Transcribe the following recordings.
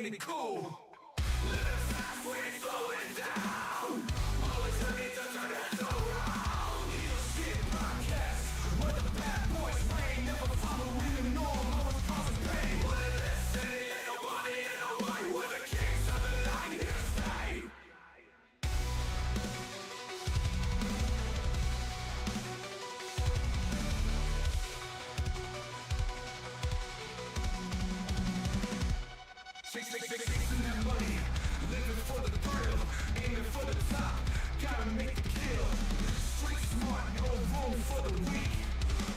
playing it cool. Living fast, we ain't slowing down. Always ready to turn it around. Heal shit podcast, where the bad boys reign. Never following the norm, always causing pain. But in this city, ain't nobody in the way. We're the kings of the night, here to stay. Chasing that money, living for the thrill, aiming for the top, gotta make the kill. Street smart, no room for the weak.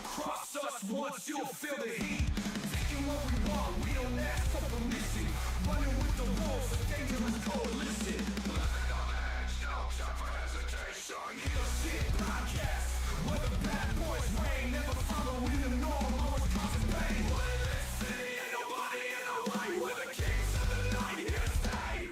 Cross us once, you'll feel the heat. Taking what we want, we don't ask for permission. Running with the wolves, a dangerous coalition. Living on the edge, no time for hesitation. Heal shit podcast, where the bad boys reign. Never following the norm, always causing pain. But in this city, ain't nobody in the way. We're the kings of the night, here to stay.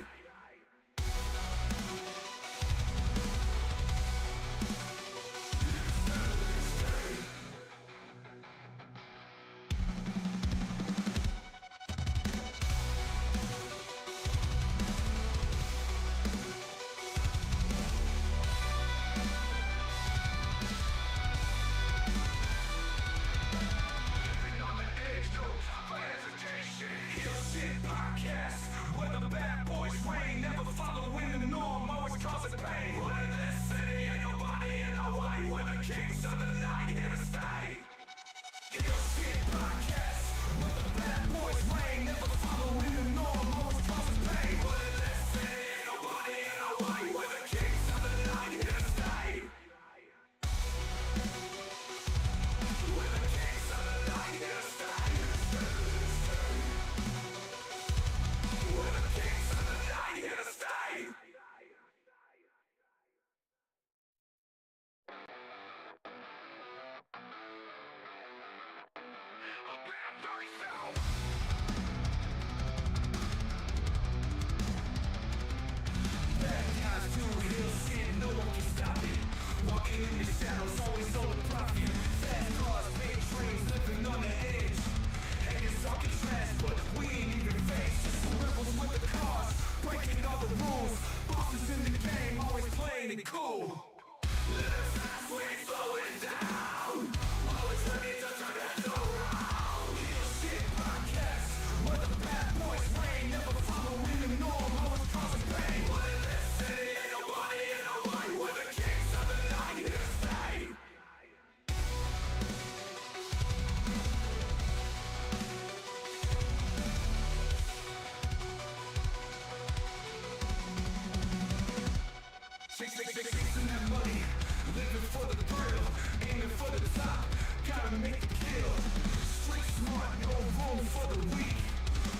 Living on the edge, no time for hesitation. Heal shit podcast, where the bad boys reign. Never following the norm, always causing pain. But in this city, ain't nobody in the way. We're the kings of the night, here to stay. Heal shit podcast, where the bad boys reign. Never following the norm, always causing pain. But in this city, ain't nobody in the way. We're the kings of the night, here to stay. We're the kings of the night, here to stay. We're the kings of the night, here to stay. Bad guys do real shit, no one can stop it. Walking in the shadows, always on the profit. Fast cars, big dreams, living on the edge. Haters talking trash, but we ain't even faced. Just some rebels with the cars, breaking all the rules. Bosses in the game, always playing it cool. Living fast, we ain't slowing down. Always ready to turn it around. Heal shit podcast, where the bad boys reign. Never following the norm, always causing pain. But in this city, ain't nobody in the way. We're the kings of the night, here to stay. Chasing that money, living for the thrill, aiming for the top, gotta make the kill. Street smart, no room for the weak.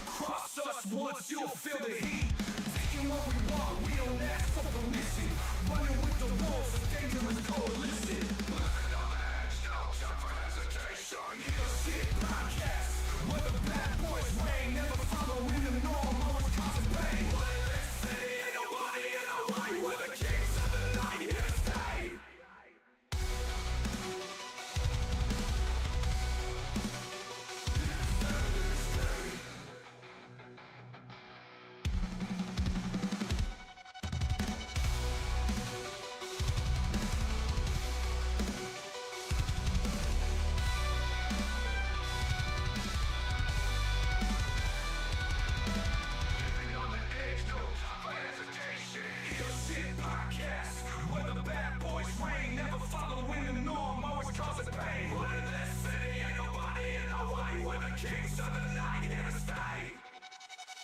Cross us once, you'll feel the heat. Taking what we want, we don't ask for permission. Running with the wolves, a dangerous coalition. Living on the edge, no time for hesitation. Heal shit podcast, where the bad boys reign. Never following the norm, always causing pain. But in this city, ain't nobody in the way. We're the kings of the night, here to stay. Living on the edge, no time for hesitation. Heal shit podcast, where the bad boys reign. Never following the norm, always causing pain. But in this city, ain't nobody in the way. We're the kings of the night, here to stay.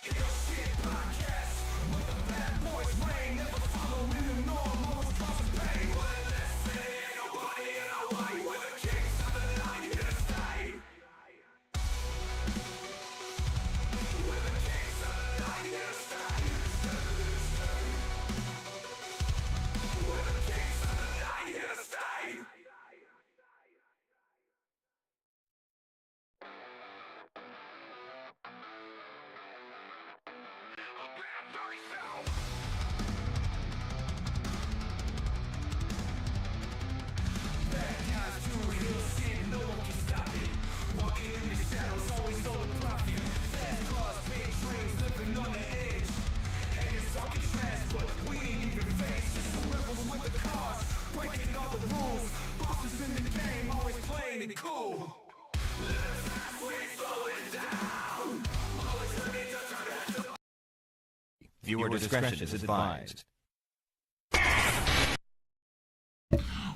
Heal shit podcast, where the bad boys reign. Never following the norm, always causing pain. But in this city, ain't nobody in the way. We're the kings of the night, here to stay. We're the kings of the night, here to stay. We're the kings of the night, here to stay. Viewer discretion is advised.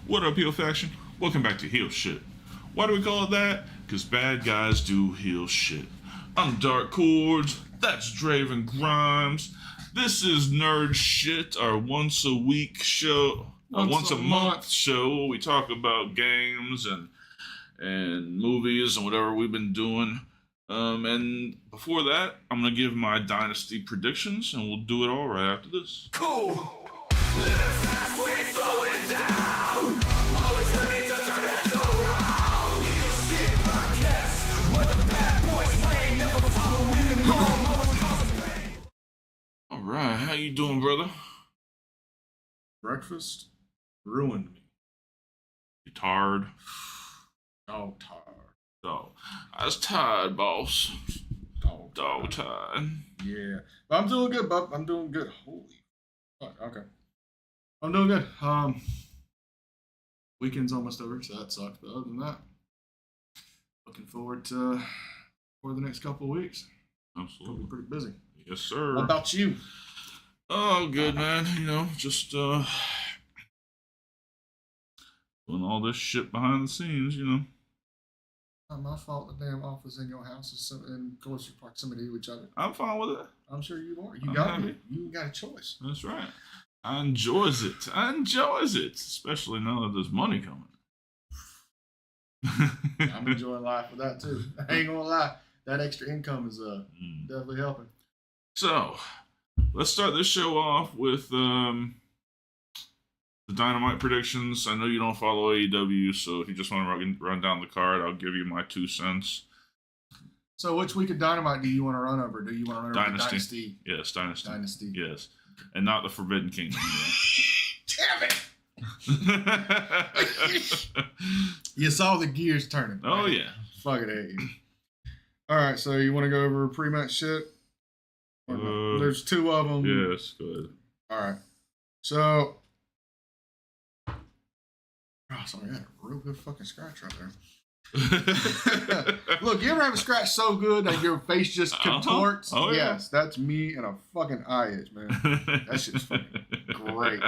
What up, heel faction? Welcome back to Heel Shit. Why do we call it that? Because bad guys do heel shit. I'm Dark Cordz. That's Draven Grimes. This is Nerd Shit, our once a week show, once a month show where we talk about games and movies and whatever we've been doing. And before that, I'm gonna give my Dynasty predictions, and we'll do it all right after this. Cool. All right, how you doing, brother? Breakfast ruined me. You tired? Oh, tired. Oh, I was tired, boss. Dog tired. Yeah. But I'm doing good, bub. I'm doing good. Holy fuck. Okay. I'm doing good. Weekend's almost over, so that sucks. But other than that, looking forward to for the next couple of weeks. Absolutely. It'll be pretty busy. Yes, sir. What about you? Oh, good, man. You know, just doing all this shit behind the scenes, you know. Not my fault the damn office in your house is in closer proximity to each other. I'm fine with it. I'm sure you are. I'm got happy. it. You got a choice. That's right. I enjoys it, especially now that there's money coming. I'm enjoying life with that too. I ain't gonna lie. That extra income is definitely helping. So, let's start this show off with the Dynamite predictions. I know you don't follow AEW, so if you just want to run down the card, I'll give you my 2 cents. So which week of Dynamite do you want to run over? Do you want to run over Dynasty? Yes, Dynasty. Dynasty. Yes. And not the Forbidden Kingdom. Damn it! You saw the gears turning. Oh, right? yeah. Fuck it, hate you. All right, so you want to go over pre-match shit? There's 2 of them. Yes, go ahead. All right. So... Oh, sorry, I had a real good fucking scratch right there. Look, you ever have a scratch so good that your face just contorts? Oh, yeah. Yes, that's me and a fucking eye itch, man. That shit's fucking great.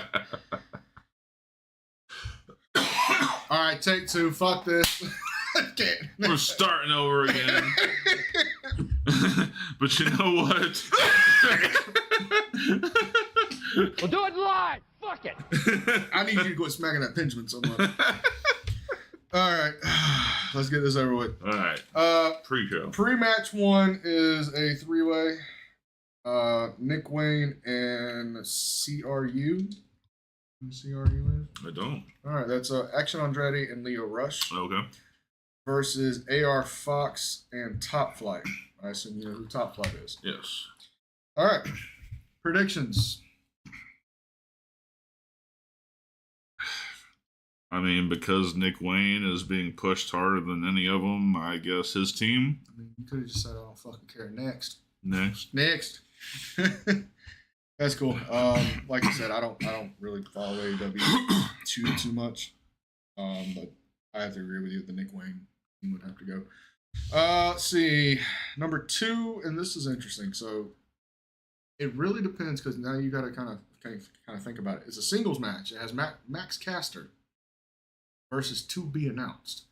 All right, take 2. Fuck this. We're starting over again. But you know what? We'll do it live. Fuck it. I need you to quit smacking that pendulum so much. All right, let's get this over with. All right. Pre-show. Pre-match 1 is a 3-way. Nick Wayne and CRU. CRU is? I don't. All right, that's Action Andretti and Leo Rush Okay. versus AR Fox and Top Flight. I assume you know who Top Flight is. Yes. All right, predictions. I mean, because Nick Wayne is being pushed harder than any of them, I guess his team. I mean, you could have just said I don't fucking care. Next. Next. That's cool. Like I said, I don't really follow AEW too much. But I have to agree with you. The Nick Wayne team would have to go. Let's see, number 2, and this is interesting. So it really depends because now you got to kind of think about it. It's a singles match. It has Max Caster versus to be announced.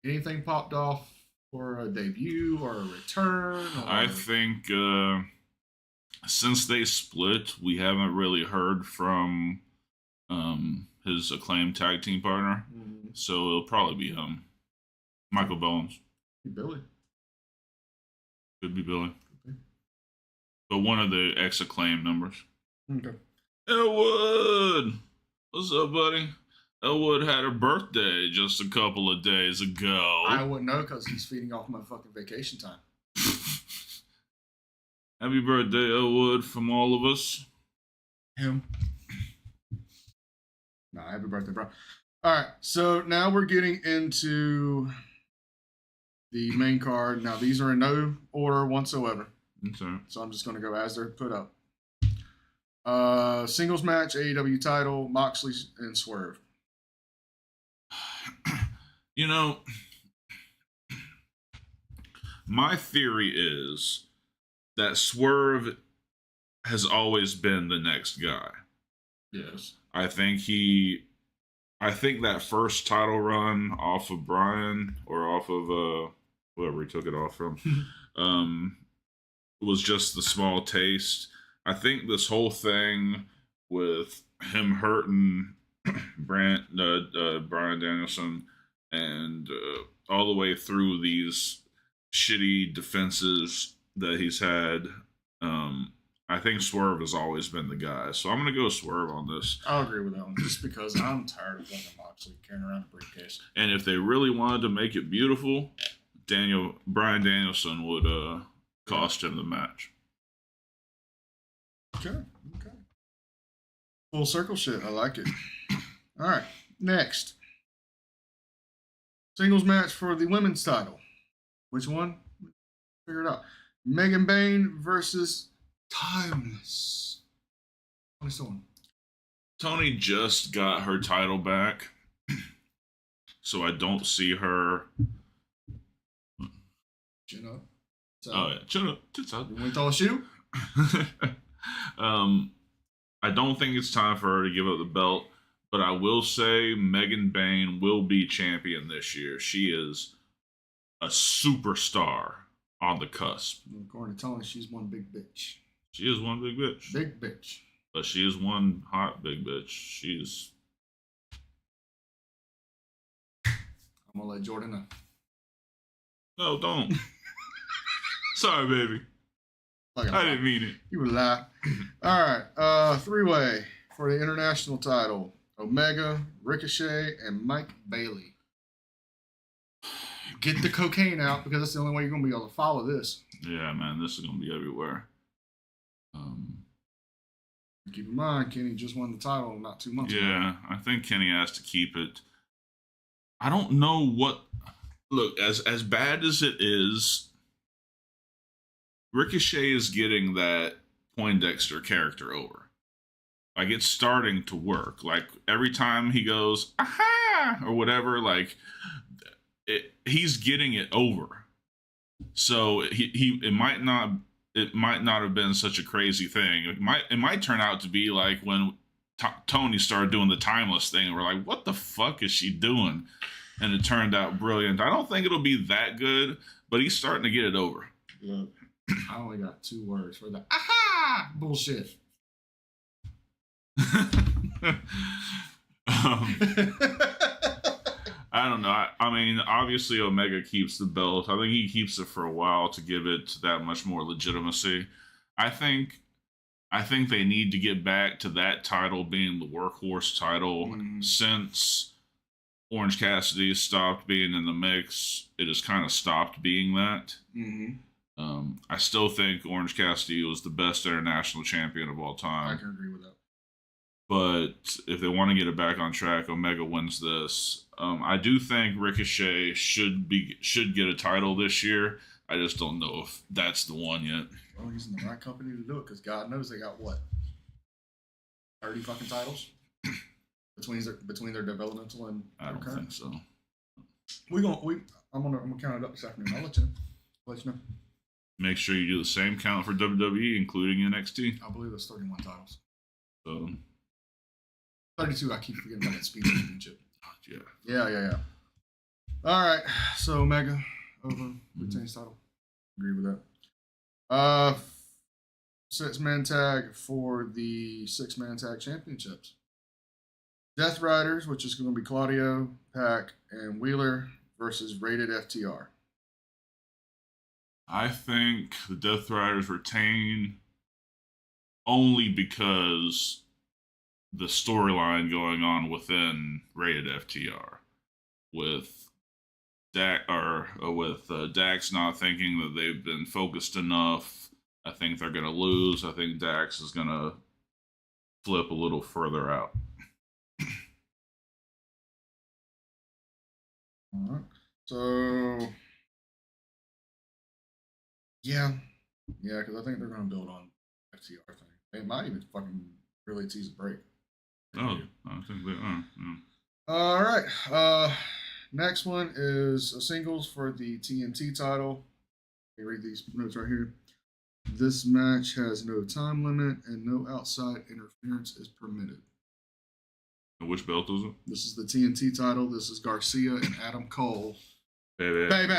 Anything popped off for a debut or a return? Or... I think since they split, we haven't really heard from his acclaimed tag team partner. Mm-hmm. So it'll probably be Michael Bowens. Billy. Could be Billy. Okay. But one of the ex-acclaimed numbers. Okay. Elwood! What's up, buddy? Elwood had a birthday just a couple of days ago. I wouldn't know because he's feeding off my fucking vacation time. Happy birthday, Elwood, from all of us. Him. No, happy birthday, bro. All right, so now we're getting into the main card. Now, these are in no order whatsoever. Okay. So I'm just going to go as they're put up. Singles match, AEW title, Moxley and Swerve. You know, my theory is that Swerve has always been the next guy. Yes. I think that first title run off of Brian or off of whoever he took it off from was just the small taste. I think this whole thing with him hurting Brian Danielson and all the way through these shitty defenses that he's had, I think Swerve has always been the guy. So I'm going to go Swerve on this. I'll agree with that one, just because I'm tired of Logan Moxley carrying around a briefcase. And if they really wanted to make it beautiful, Brian Danielson would cost him the match. Okay. Full circle shit. I like it. All right. Next. Singles match for the women's title. Which one? Figure it out. Megan Bayne versus Timeless. What's the one? Tony just got her title back, so I don't see her. Chin up. Oh yeah, chin up, tits up. You want to throw a shoe? I don't think it's time for her to give up the belt, but I will say Megan Bayne will be champion this year. She is a superstar on the cusp. According to Tony, she's one big bitch. She is one big bitch. Big bitch. But she is one hot big bitch. She's. I'm going to let Jordan know. No, don't. Sorry, baby. I didn't mean it. You would lie. All right. Three-way for the international title. Omega, Ricochet, and Mike Bailey. Get the cocaine out, because that's the only way you're going to be able to follow this. Yeah, man. This is going to be everywhere. Keep in mind, Kenny just won the title not 2 months ago. Yeah, I think Kenny has to keep it. I don't know what. Look, as bad as it is, Ricochet is getting that Poindexter character over. Like, it's starting to work. Like, every time he goes, aha, or whatever, like, he's getting it over. So it might not have been such a crazy thing. It might turn out to be like when Tony started doing the timeless thing. We're like, what the fuck is she doing? And it turned out brilliant. I don't think it'll be that good, but he's starting to get it over. Look, I only got 2 words for the aha bullshit. I don't know. I mean, obviously Omega keeps the belt. I think he keeps it for a while to give it that much more legitimacy. I think they need to get back to that title being the workhorse title. Since Orange Cassidy stopped being in the mix, it has kind of stopped being that. I still think Orange Cassidy was the best international champion of all time. I can agree with that. But if they want to get it back on track, Omega wins this. I do think Ricochet should get a title this year. I just don't know if that's the one yet. Well, he's in the right company to do it, because God knows they got what, 30 fucking titles between their developmental and. I don't think so. I'm gonna count it up this afternoon. I'll let you know. Make sure you do the same count for WWE, including NXT. I believe it's 31 titles. So 32. I keep forgetting about that speed championship. Yeah. Yeah. All right. So Omega over retains title. Agree with that. 6-man tag for the 6-man tag championships. Death Riders, which is going to be Claudio, Pac, and Wheeler versus Rated FTR. I think the Death Riders retain only because the storyline going on within Rated FTR with Dax not thinking that they've been focused enough. I think they're going to lose. I think Dax is going to flip a little further out. All right. So, yeah, because I think they're going to build on FTR thing. They might even fucking really tease a break. Oh, I think they are. Yeah. All right. Next one is a singles for the TNT title. Let me read these notes right here. This match has no time limit and no outside interference is permitted. And which belt is it? This is the TNT title. This is Garcia and Adam Cole. Baby. Baby.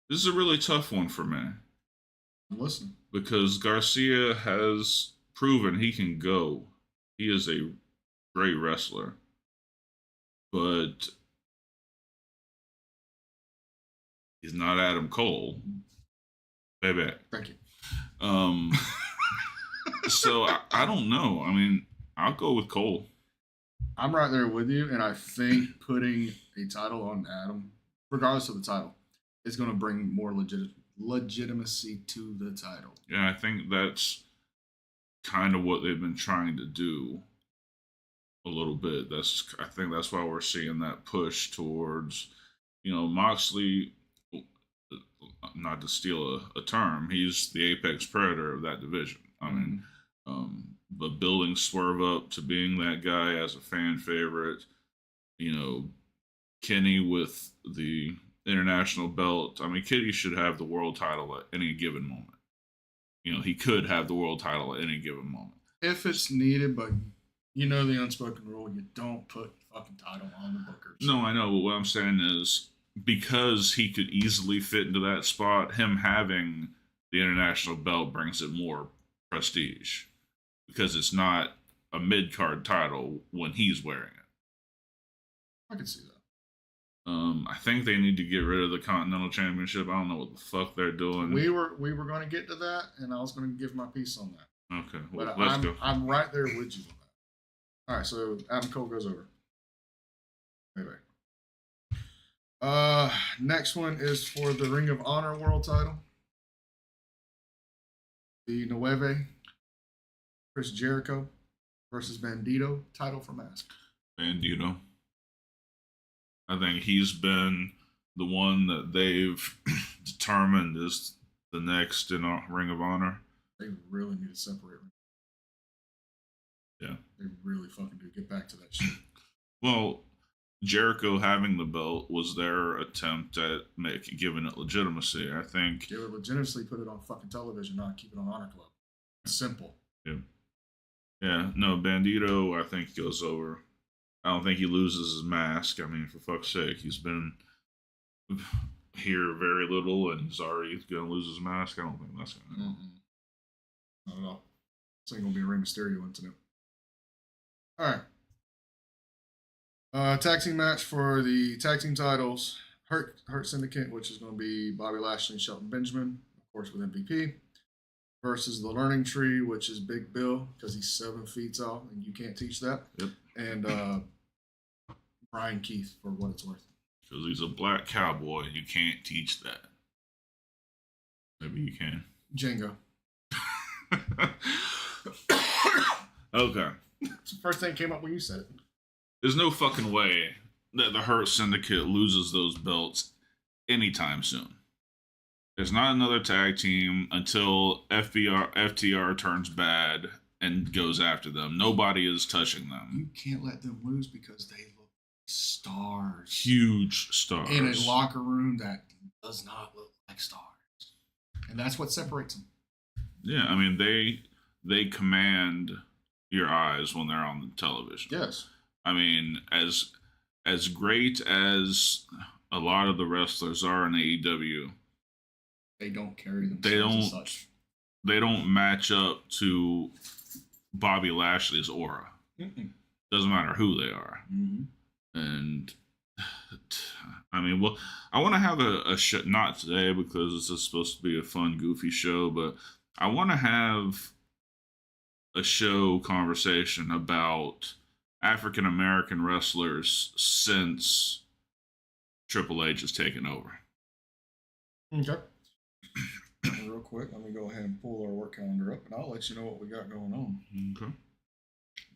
This is a really tough one for me. I'm listening. Because Garcia has proven he can go. He is a great wrestler. But he's not Adam Cole. Baby. Thank you. So I don't know. I mean, I'll go with Cole. I'm right there with you, and I think putting a title on Adam, regardless of the title, is going to bring more legitimacy to the title. Yeah, I think that's kind of what they've been trying to do a little bit. I think that's why we're seeing that push towards, Moxley. Not to steal a term, he's the apex predator of that division. I mean, but building Swerve up to being that guy as a fan favorite, Kenny with the international belt. I mean, Kenny should have the world title at any given moment. He could have the world title at any given moment. If it's needed, but the unspoken rule, you don't put fucking title on the bookers. No, I know, but what I'm saying is, because he could easily fit into that spot, him having the international belt brings it more prestige. Because it's not a mid-card title when he's wearing it. I can see that. I think they need to get rid of the Continental Championship. I don't know what the fuck they're doing. We were going to get to that, and I was going to give my piece on that. Okay, well, but let's go. I'm right there with you on that. All right, so Adam Cole goes over. Anyway. Next one is for the Ring of Honor World Title. The Nueve, Chris Jericho versus Bandito title for Mask. Bandito. I think he's been the one that they've determined is the next in a Ring of Honor. They really need to separate. Yeah. They really fucking do. Get back to that shit. Well, Jericho having the belt was their attempt at giving it legitimacy. I think they would legitimately put it on fucking television, not keep it on Honor Club. Simple. Yeah. Yeah. No, Bandito, I think goes over. I don't think he loses his mask. I mean, for fuck's sake, he's been here very little, and he's already going to lose his mask. I don't think that's going to happen. Not at all. It's ain't going to be a Rey Mysterio incident. All right. Tag team match for the tag team titles. Hurt Syndicate, which is going to be Bobby Lashley and Shelton Benjamin, of course, with MVP, versus the Learning Tree, which is Big Bill, because he's 7 feet tall, and you can't teach that. Yep. And Brian Keith, for what it's worth. Because he's a black cowboy, you can't teach that. Maybe you can. Django. Okay. It's the first thing that came up when you said it. There's no fucking way that the Hurt Syndicate loses those belts anytime soon. There's not another tag team until FTR turns bad and goes after them. Nobody is touching them. You can't let them lose because they look like stars. Huge stars. In a locker room that does not look like stars. And that's what separates them. Yeah, I mean, they command your eyes when they're on the television. Yes. I mean, as great as a lot of the wrestlers are in AEW, they don't carry themselves as such. They don't match up to Bobby Lashley's aura. Doesn't matter who they are. Mm-hmm. And I mean, well, I want to have a show, not today because this is supposed to be a fun, goofy show, but I want to have a show conversation about African American wrestlers since Triple H has taken over. Okay. Real quick, let me go ahead and pull our work calendar up, and I'll let you know what we got going on. Okay.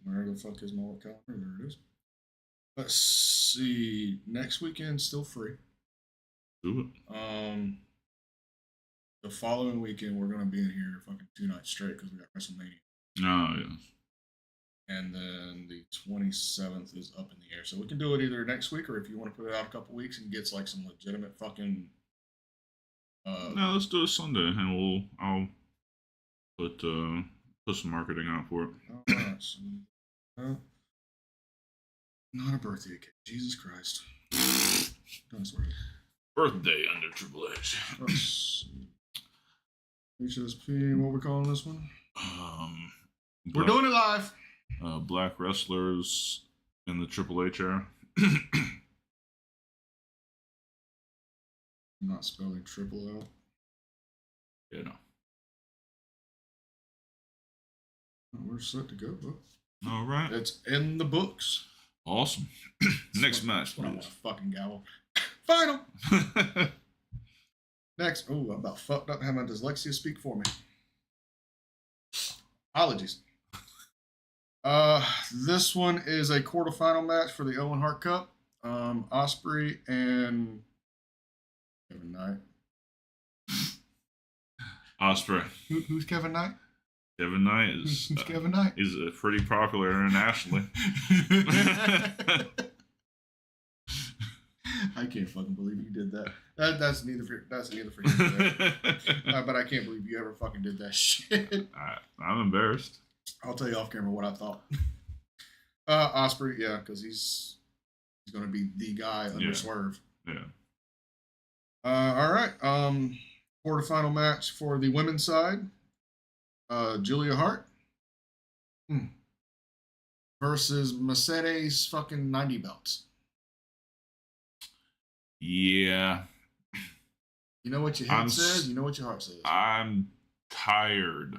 Where the fuck is my work calendar? There it is. Let's see. Next weekend, still free. Do it. The following weekend, we're going to be in here fucking 2 nights straight because we got WrestleMania. Oh, yeah. And then the 27th is up in the air. So we can do it either next week or if you want to put it out a couple weeks and get like some legitimate fucking. No, let's do it Sunday, and I'll put some marketing out for it. Alright, so, not a birthday cake. Jesus Christ. Don't swear. Birthday under Triple H. Let's see. HSP, what we calling this one? We're Black, doing it live. Black wrestlers in the Triple H era. I'm not spelling triple L. Yeah, no. We're set to go, bro. All right. It's in the books. Awesome. Next match, I want please. a fucking gavel. Final. Next. Oh, I'm about fucked up. Have my dyslexia speak for me. Apologies. This one is a quarterfinal match for the Owen Hart Cup. Osprey and Kevin Knight. Osprey. Who's Kevin Knight? Kevin Knight is Who's Kevin Knight? He's pretty popular internationally. I can't fucking believe you did that. That's neither for you. But I can't believe you ever fucking did that shit. I'm embarrassed. I'll tell you off camera what I thought. Osprey, yeah, because he's going to be the guy under Swerve. Yeah. All right. Quarterfinal match for the women's side. Julia Hart versus Mercedes fucking 90 belts. Yeah. You know what your head says, you know what your heart says. I'm tired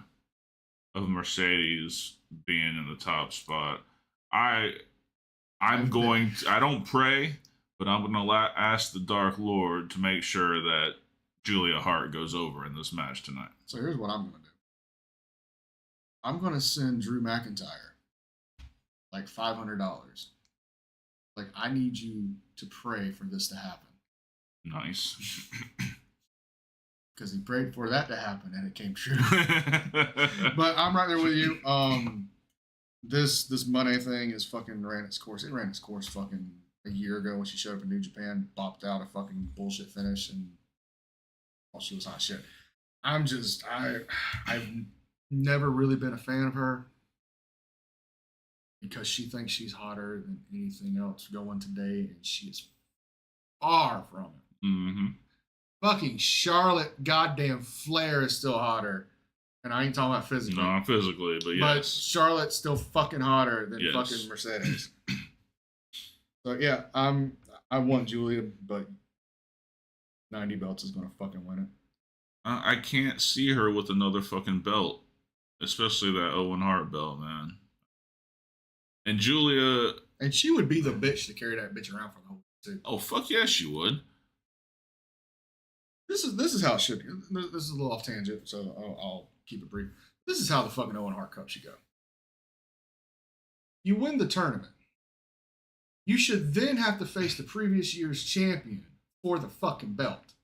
of Mercedes being in the top spot. I don't pray, but I'm going to ask the Dark Lord to make sure that Julia Hart goes over in this match tonight. So here's what I'm going to do. I'm going to send Drew McIntyre like $500. Like, I need you to pray for this to happen. Nice. Because he prayed for that to happen and it came true. But I'm right there with you. This Monday thing is fucking ran its course. It ran its course fucking a year ago when she showed up in New Japan, bopped out a fucking bullshit finish, and she was hot shit. I've never really been a fan of her because she thinks she's hotter than anything else going today, and she is far from it. Mm-hmm. Fucking Charlotte goddamn Flair is still hotter. And I ain't talking about physically. Not physically, but yes. But Charlotte's still fucking hotter than Yes. fucking Mercedes. So yeah, I want Julia, but 90 belts is gonna fucking win it. I can't see her with another fucking belt. Especially that Owen Hart belt, man. And Julia... And she would be the bitch to carry that bitch around for the whole too. Oh, fuck yeah, she would. This is how it should be. This is a little off tangent, so I'll keep it brief. This is how the fucking Owen Hart Cup should go. You win the tournament. You should then have to face the previous year's champion for the fucking belt.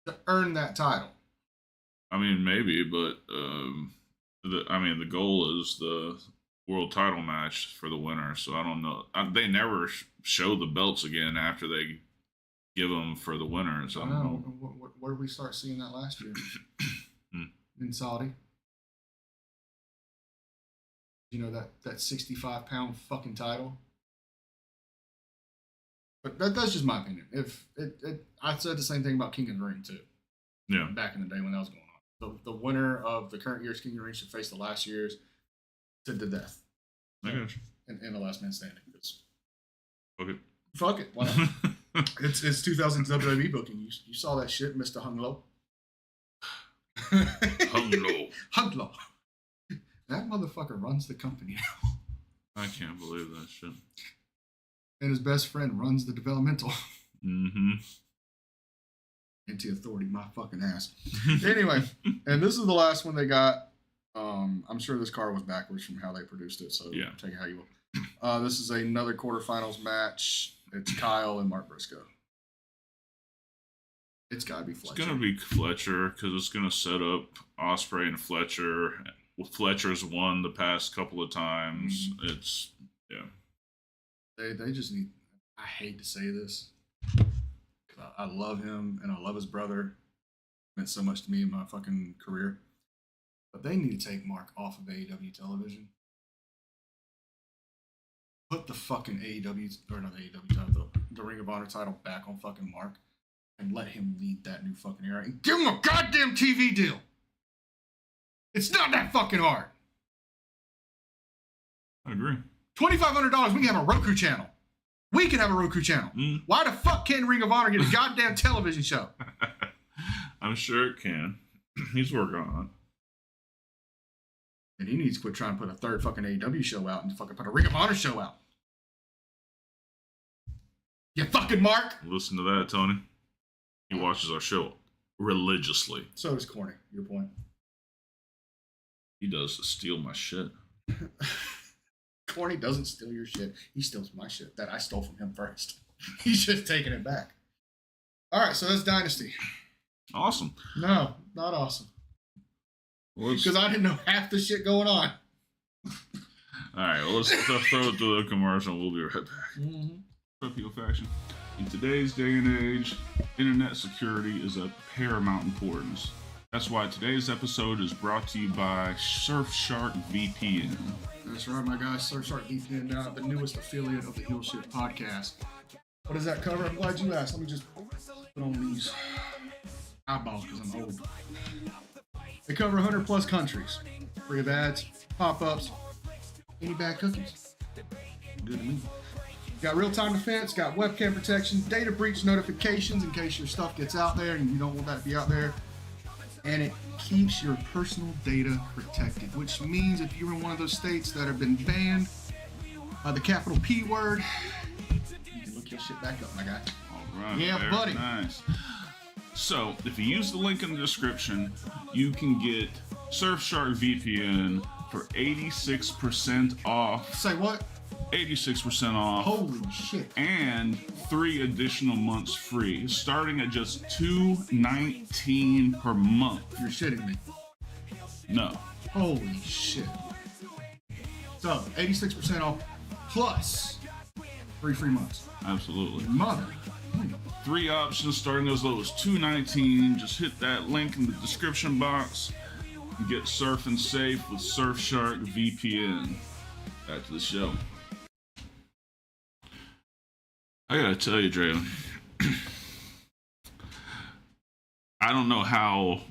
To earn that title. I mean, maybe, but the goal is the world title match for the winner. So I don't know. They never show the belts again after they give them for the winners. I don't know. Where did we start seeing that last year? In Saudi. You know, that 65-pound fucking title. But that's just my opinion. I said the same thing about King of the Ring too. Yeah. Back in the day when that was going on. The winner of the current year's King of the Ring should face the last year's to the death. I got you. And the last man standing. Fuck it. Fuck it. Why not? It's 2000 WWE booking. You saw that shit, Mr. Hung Low. Hung Low. Hung Low. That motherfucker runs the company now. I can't believe that shit. And his best friend runs the developmental. Mm-hmm. Anti-authority, my fucking ass. Anyway, and this is the last one they got. I'm sure this card was backwards from how they produced it, so yeah. Take it how you will. This is another quarterfinals match. It's Kyle and Mark Briscoe. It's gotta be Fletcher. It's gonna be Fletcher because it's gonna set up Osprey and Fletcher Fletcher's won the past couple of times. It's They just need. I hate to say this. I love him and I love his brother. Meant so much to me in my fucking career. But they need to take Mark off of AEW television. Put the fucking AEW, or not the AEW title, the Ring of Honor title back on fucking Mark and let him lead that new fucking era and give him a goddamn TV deal. It's not that fucking hard. I agree. $2,500, we can have a Roku channel. We can have a Roku channel. Why the fuck can't Ring of Honor get a goddamn television show? I'm sure it can. He's working on And he needs to quit trying to put a third fucking AEW show out and fucking put a Ring of Honor show out. You fucking Mark. it. Listen to that, Tony. He watches our show religiously. So does Corny. Your point. He does steal my shit. Corny doesn't steal your shit. He steals my shit that I stole from him first. He's just taking it back. All right, so that's Dynasty. Awesome. No, not awesome. Well, Because I didn't know half the shit going on. all right, well, let's throw it to the commercial. We'll be right back. People faction. In today's day and age, internet security is of paramount importance. That's why today's episode is brought to you by Surfshark VPN. That's right, my guys. Surfshark VPN now, the newest affiliate of the Heel Shit podcast. What does that cover? I'm glad you asked. Let me just put on these eyeballs because I'm old. They cover 100 plus countries. Free of ads, pop-ups, any bad cookies. Good to me. Got real-time defense, got webcam protection, data breach notifications in case your stuff gets out there and you don't want that to be out there. And it keeps your personal data protected, which means if you're in one of those states that have been banned by the capital P word, you can look your shit back up, my guy. All right. Yeah, very buddy. Nice. So, if you use the link in the description, you can get Surfshark VPN for 86% off. Say what? 86% off. Holy shit. And 3 additional months free, starting at just $2.19 per month. You're shitting me. No. Holy shit. So, 86% off plus 3 free months. Absolutely. Mother. 3 options starting as low as $2.19. Just hit that link in the description box and get surfing safe with Surfshark VPN. Back to the show. I gotta tell you, Dre, I don't know how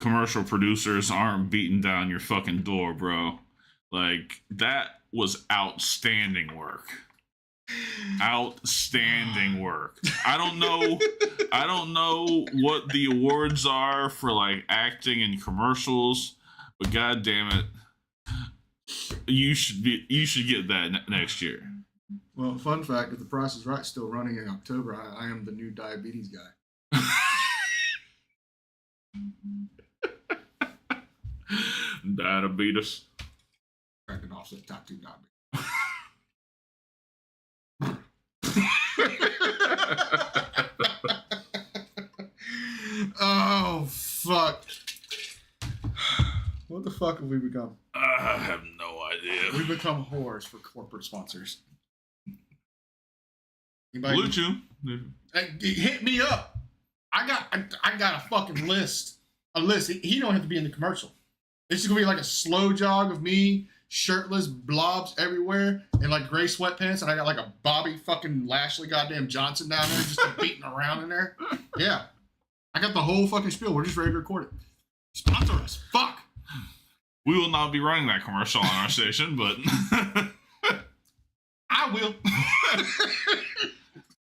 commercial producers aren't beating down your fucking door, bro. Like, that was outstanding work. Outstanding work. I don't know what the awards are for like acting in commercials, but god damn it, you should get that next year. Well, fun fact, if The Price is Right still running in October, I am the new diabetes guy. Diabetes. Cracking off that top 2 diabetes. Oh, fuck. What the fuck have we become? I have no idea. We've become whores for corporate sponsors. Anybody? Blue Chew. Hey, hit me up. I got a fucking list. A list. He don't have to be in the commercial. It's just gonna be like a slow jog of me, shirtless, blobs everywhere, and like gray sweatpants, and I got like a Bobby fucking Lashley goddamn Johnson down there just beating around in there. Yeah. I got the whole fucking spiel. We're just ready to record it. Sponsor us. Fuck. We will not be running that commercial on our station, but I will.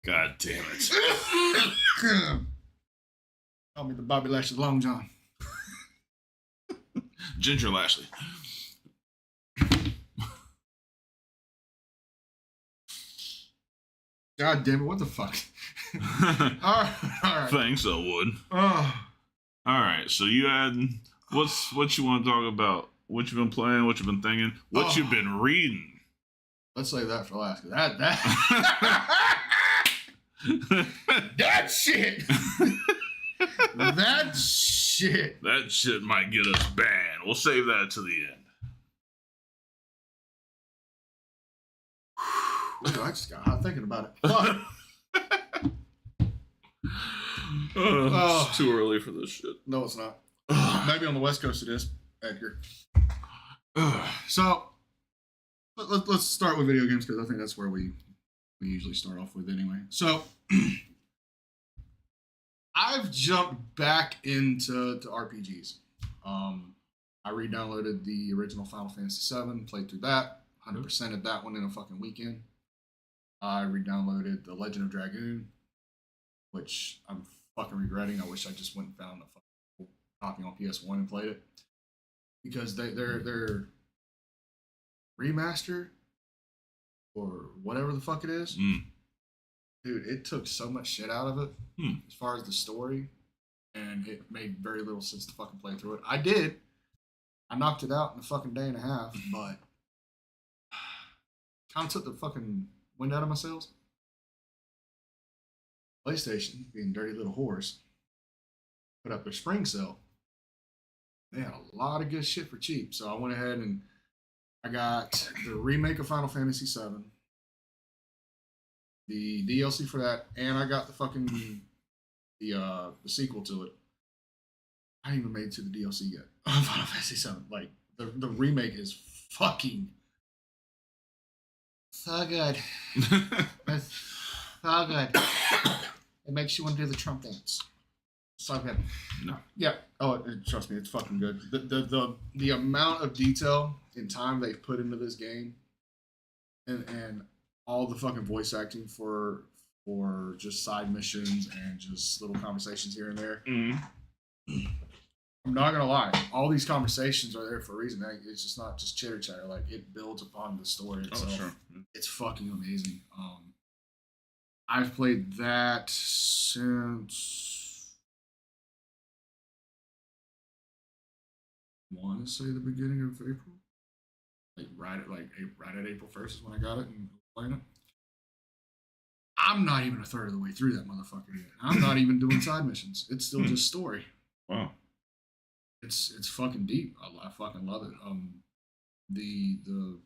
god damn it. Call me the Bobby Lashley Long John. Ginger Lashley. God damn it, what the fuck? all right. Thanks, Elwood. Oh, All right, so you had what you want to talk about? What you've been playing? What you've been thinking? What you've been reading? let's save that for last. That that shit. That shit shit. That shit might get us banned. We'll save that to the end. Ooh, I just got hot thinking about it. Fuck. It's too early for this shit. No, it's not. Maybe on the West Coast it is, Edgar. So, let's start with video games because I think that's where we usually start off with anyway. So, I've jumped back into RPGs. I re-downloaded the original Final Fantasy VII, played through that, 100%ed that one in a fucking weekend. I re-downloaded The Legend of Dragoon, which I'm fucking regretting. I wish I just went and found a fucking copy on PS1 and played it. Because their remaster or whatever the fuck it is, dude, it took so much shit out of it as far as the story, and it made very little sense to fucking play through it. I did. I knocked it out in a fucking day and a half, but kind of took the fucking wind out of my sails. PlayStation, being dirty little whores, put up their spring sale. They had a lot of good shit for cheap, so I went ahead and I got the remake of Final Fantasy VII, the DLC for that, and I got the fucking the sequel to it. I haven't even made it to the DLC yet. Final Fantasy VII, like the remake is fucking so good. It's so good. It makes you want to do the Trump dance. So good. No. Yeah. Oh, trust me, it's fucking good. The amount of detail and time they've put into this game, and all the fucking voice acting for just side missions and just little conversations here and there. I'm not gonna lie, all these conversations are there for a reason. It's just not just chitter chatter. Like, it builds upon the story itself. Oh, sure. It's fucking amazing. I've played that since I want to say the beginning of April. Right at April 1st is when I got it and playing it. I'm not even a third of the way through that motherfucker yet. I'm not even doing side missions. It's still just story. Wow. It's fucking deep. I fucking love it. The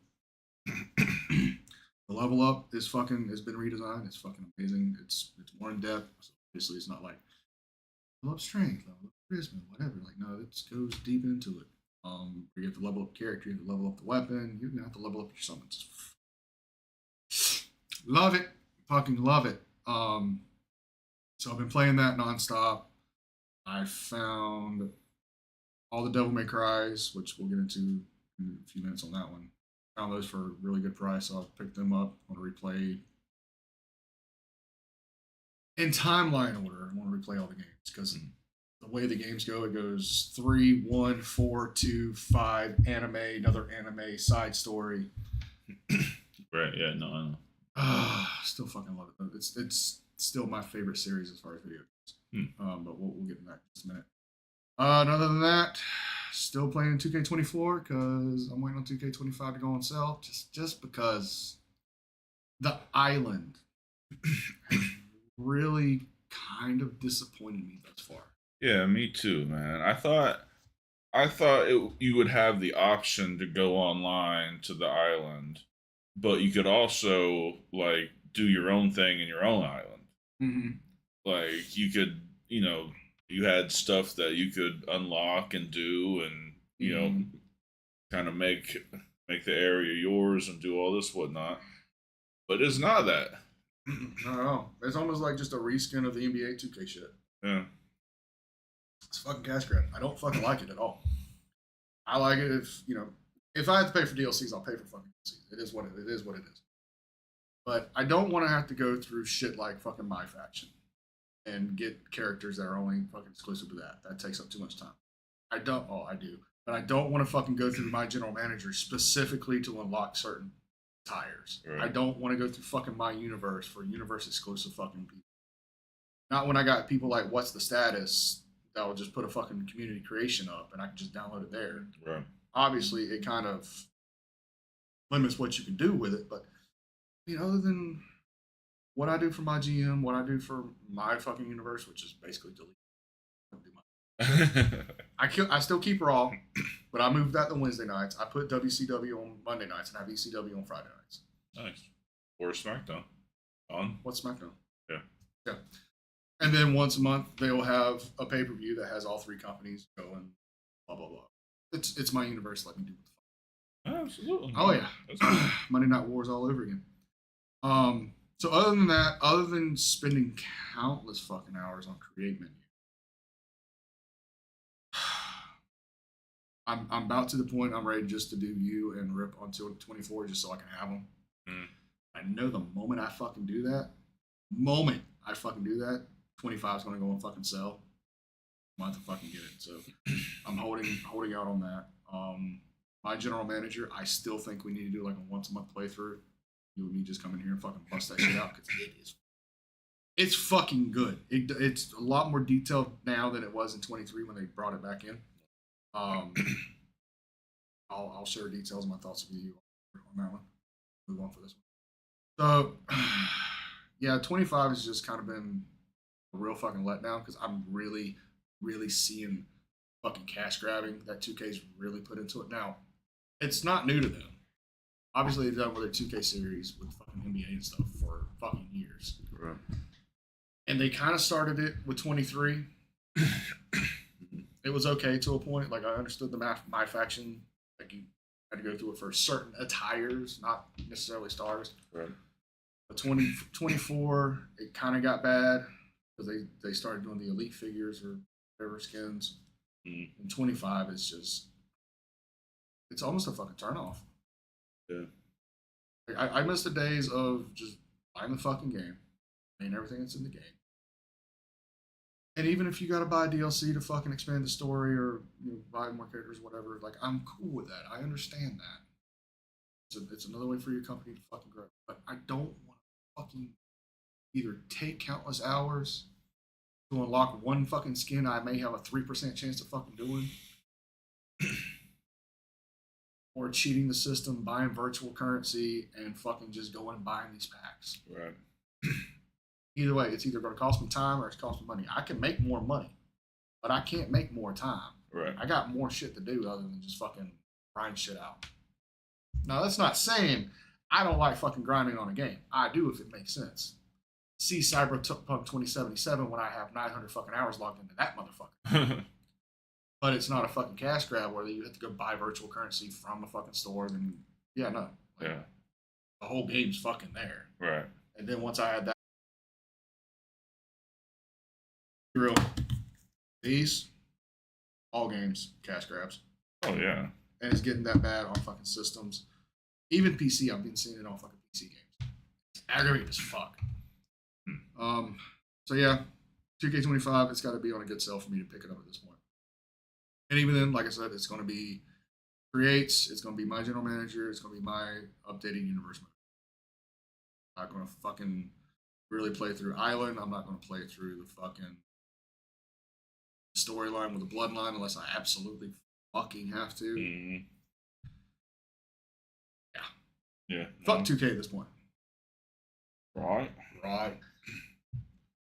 level up has been redesigned. It's fucking amazing. It's more in depth. So obviously, it's not like level up strength, level up charisma, whatever. Like, no, it goes deep into it. You have to level up character. You have to level up the weapon. You have to level up your summons. Love it. Fucking love it. So I've been playing that nonstop. I found all the Devil May Cries, which we'll get into in a few minutes on that one. Found those for a really good price, so I picked them up. I want to replay in timeline order. I want to replay all the games because the way the games go, it goes 3, 1, 4, 2, 5, anime, another anime, side story. Right, yeah, no, I know. Still fucking love it. It's still my favorite series as far as video games. But we'll get into that in just a minute. Other than that, still playing 2K24 because I'm waiting on 2K25 to go on sale. Just because the island has really kind of disappointed me thus far. Yeah, me too, man. I thought you would have the option to go online to the island, but you could also like do your own thing in your own island. Like, you could, you had stuff that you could unlock and do, and kind of make the area yours and do all this whatnot. But it's not that. No, it's almost like just a reskin of the NBA 2K shit. Yeah. It's fucking cash grab. I don't fucking like it at all. I like it if I have to pay for DLCs, I'll pay for fucking DLCs. It is what it is. But I don't want to have to go through shit like fucking My Faction and get characters that are only fucking exclusive to that. That takes up too much time. I do. But I don't want to fucking go through my general manager specifically to unlock certain tires. Right. I don't want to go through fucking my universe for universe exclusive fucking people. Not when I got people like What's the Status that will just put a fucking community creation up and I can just download it there. Right. Obviously, it kind of limits what you can do with it, but other than what I do for my GM, what I do for my fucking universe, which is basically delete. I don't do my I still keep Raw, but I moved that to Wednesday nights. I put WCW on Monday nights and have ECW on Friday nights. Nice. Or SmackDown. On? What's SmackDown? Yeah. Yeah. And then once a month they'll have a pay-per-view that has all three companies going. Blah blah blah. It's my universe. Let me do what the fuck. Absolutely. Oh yeah. That's good. Monday Night Wars all over again. So other than that, other than spending countless fucking hours on create menu, I'm about to the point I'm ready just to do you and Rip until 24 just so I can have them. I know the moment I fucking do that, 25 is going to go on fucking sell. I'm about to fucking get it. So I'm holding out on that. My general manager, I still think we need to do like a once a month playthrough. You and me just come in here and fucking bust that shit out because it's fucking good. It's a lot more detailed now than it was in 23 when they brought it back in. I'll share details of my thoughts with you on that one. Move on for this one. So, yeah, 25 has just kind of been a real fucking letdown because I'm really, really seeing fucking cash grabbing that 2K's really put into it. Now, it's not new to them. Obviously, they've done with their 2K series with fucking NBA and stuff for fucking years. Right. And they kind of started it with 23. It was okay to a point. Like, I understood the my faction. Like, you had to go through it for certain attires, not necessarily stars. Right. But 24, it kind of got bad because they started doing the elite figures or whatever skins. And 25 is just, it's almost a fucking turnoff. Yeah. Like, I miss the days of just buying the fucking game, playing everything that's in the game. And even if you got to buy DLC to fucking expand the story or buy more characters, whatever, like, I'm cool with that. I understand that. It's another way for your company to fucking grow. But I don't want to fucking either take countless hours to unlock one fucking skin I may have a 3% chance of fucking doing. Or cheating the system, buying virtual currency, and fucking just going and buying these packs. Right. Either way, it's either going to cost me time or it's cost me money. I can make more money, but I can't make more time. Right. I got more shit to do other than just fucking grind shit out. Now, that's not saying I don't like fucking grinding on a game. I do if it makes sense. See Cyberpunk 2077 when I have 900 fucking hours logged into that motherfucker. But it's not a fucking cash grab where you have to go buy virtual currency from a fucking store. Then, yeah, no. Like, Yeah. the whole game's fucking there. Right. And then once I had that, real, these, all games, cash grabs. Oh, yeah. And it's getting that bad on fucking systems. Even PC, I've been seeing it on fucking PC games. It's aggravating as fuck. So yeah, 2K25, it's got to be on a good sale for me to pick it up at this point. And even then, like I said, it's going to be creates, it's going to be my general manager, it's going to be my updated universe mode. I'm not going to fucking really play through Island. I'm not going to play through the fucking storyline with the bloodline unless I absolutely fucking have to. Yeah. Yeah. Fuck 2K at this point. Right. Right.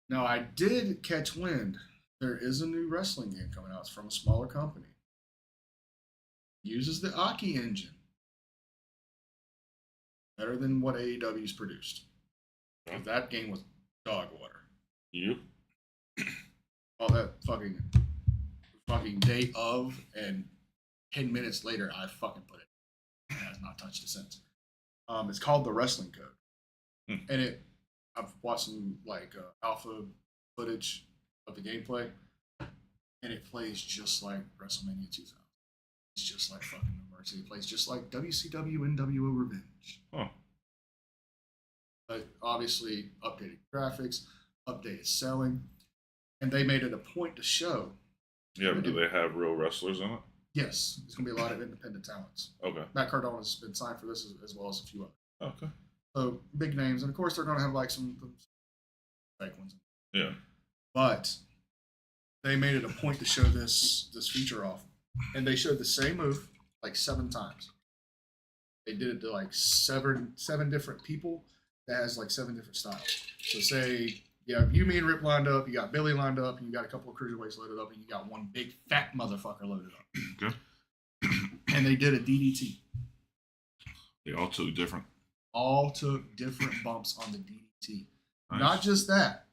Now, I did catch wind. There is a new wrestling game coming out. It's from a smaller company. Uses the Aki engine. Better than what AEW's produced. Yeah. That game was dog water. Yep. All that fucking day of, and 10 minutes later, I fucking put it. It has not touched it since. It's called The Wrestling Code. And I've watched some like alpha footage of the gameplay, and it plays just like WrestleMania 2000. It's just like fucking No Mercy. It plays just like WCW NWO Revenge. Oh. But obviously, updated graphics, updated selling, and they made it a point to show. Yeah, but do they have real wrestlers in it? Yes, there's going to be a lot of independent talents. Okay. Matt Cardona has been signed for this as well as a few others. Okay. So big names, and of course they're going to have like some fake ones. Yeah. But they made it a point to show this feature off, and they showed the same move like 7 times. They did it to like seven different people that has like 7 different styles. So say Yeah, you, me, and Rip lined up. You got Billy lined up, and you got a couple of cruiserweights loaded up, and you got one big fat motherfucker loaded up. Okay. And they did a DDT. They all took different. All took different bumps on the DDT. Nice. Not just that.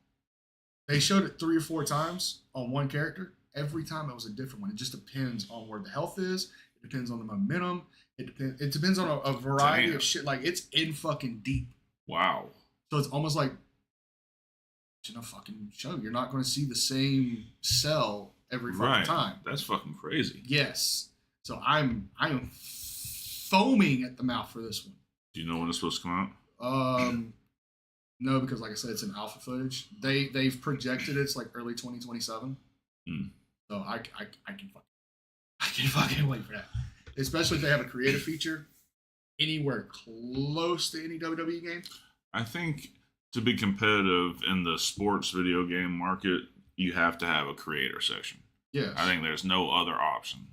They showed it 3 or 4 times on one character. Every time it was a different one. It just depends on where the health is. It depends on the momentum. It depends on a variety of shit. Like, it's in fucking deep. Wow. So it's almost like in a fucking show. You're not going to see the same cell every fucking time. That's fucking crazy. Yes. So I am foaming at the mouth for this one. Do you know when it's supposed to come out? No, because like I said, it's in alpha footage. They've projected it's like early 2027. So I can fucking wait for that. Especially if they have a creative feature anywhere close to any WWE game. I think to be competitive in the sports video game market, you have to have a creator section. Yes. I think there's no other option.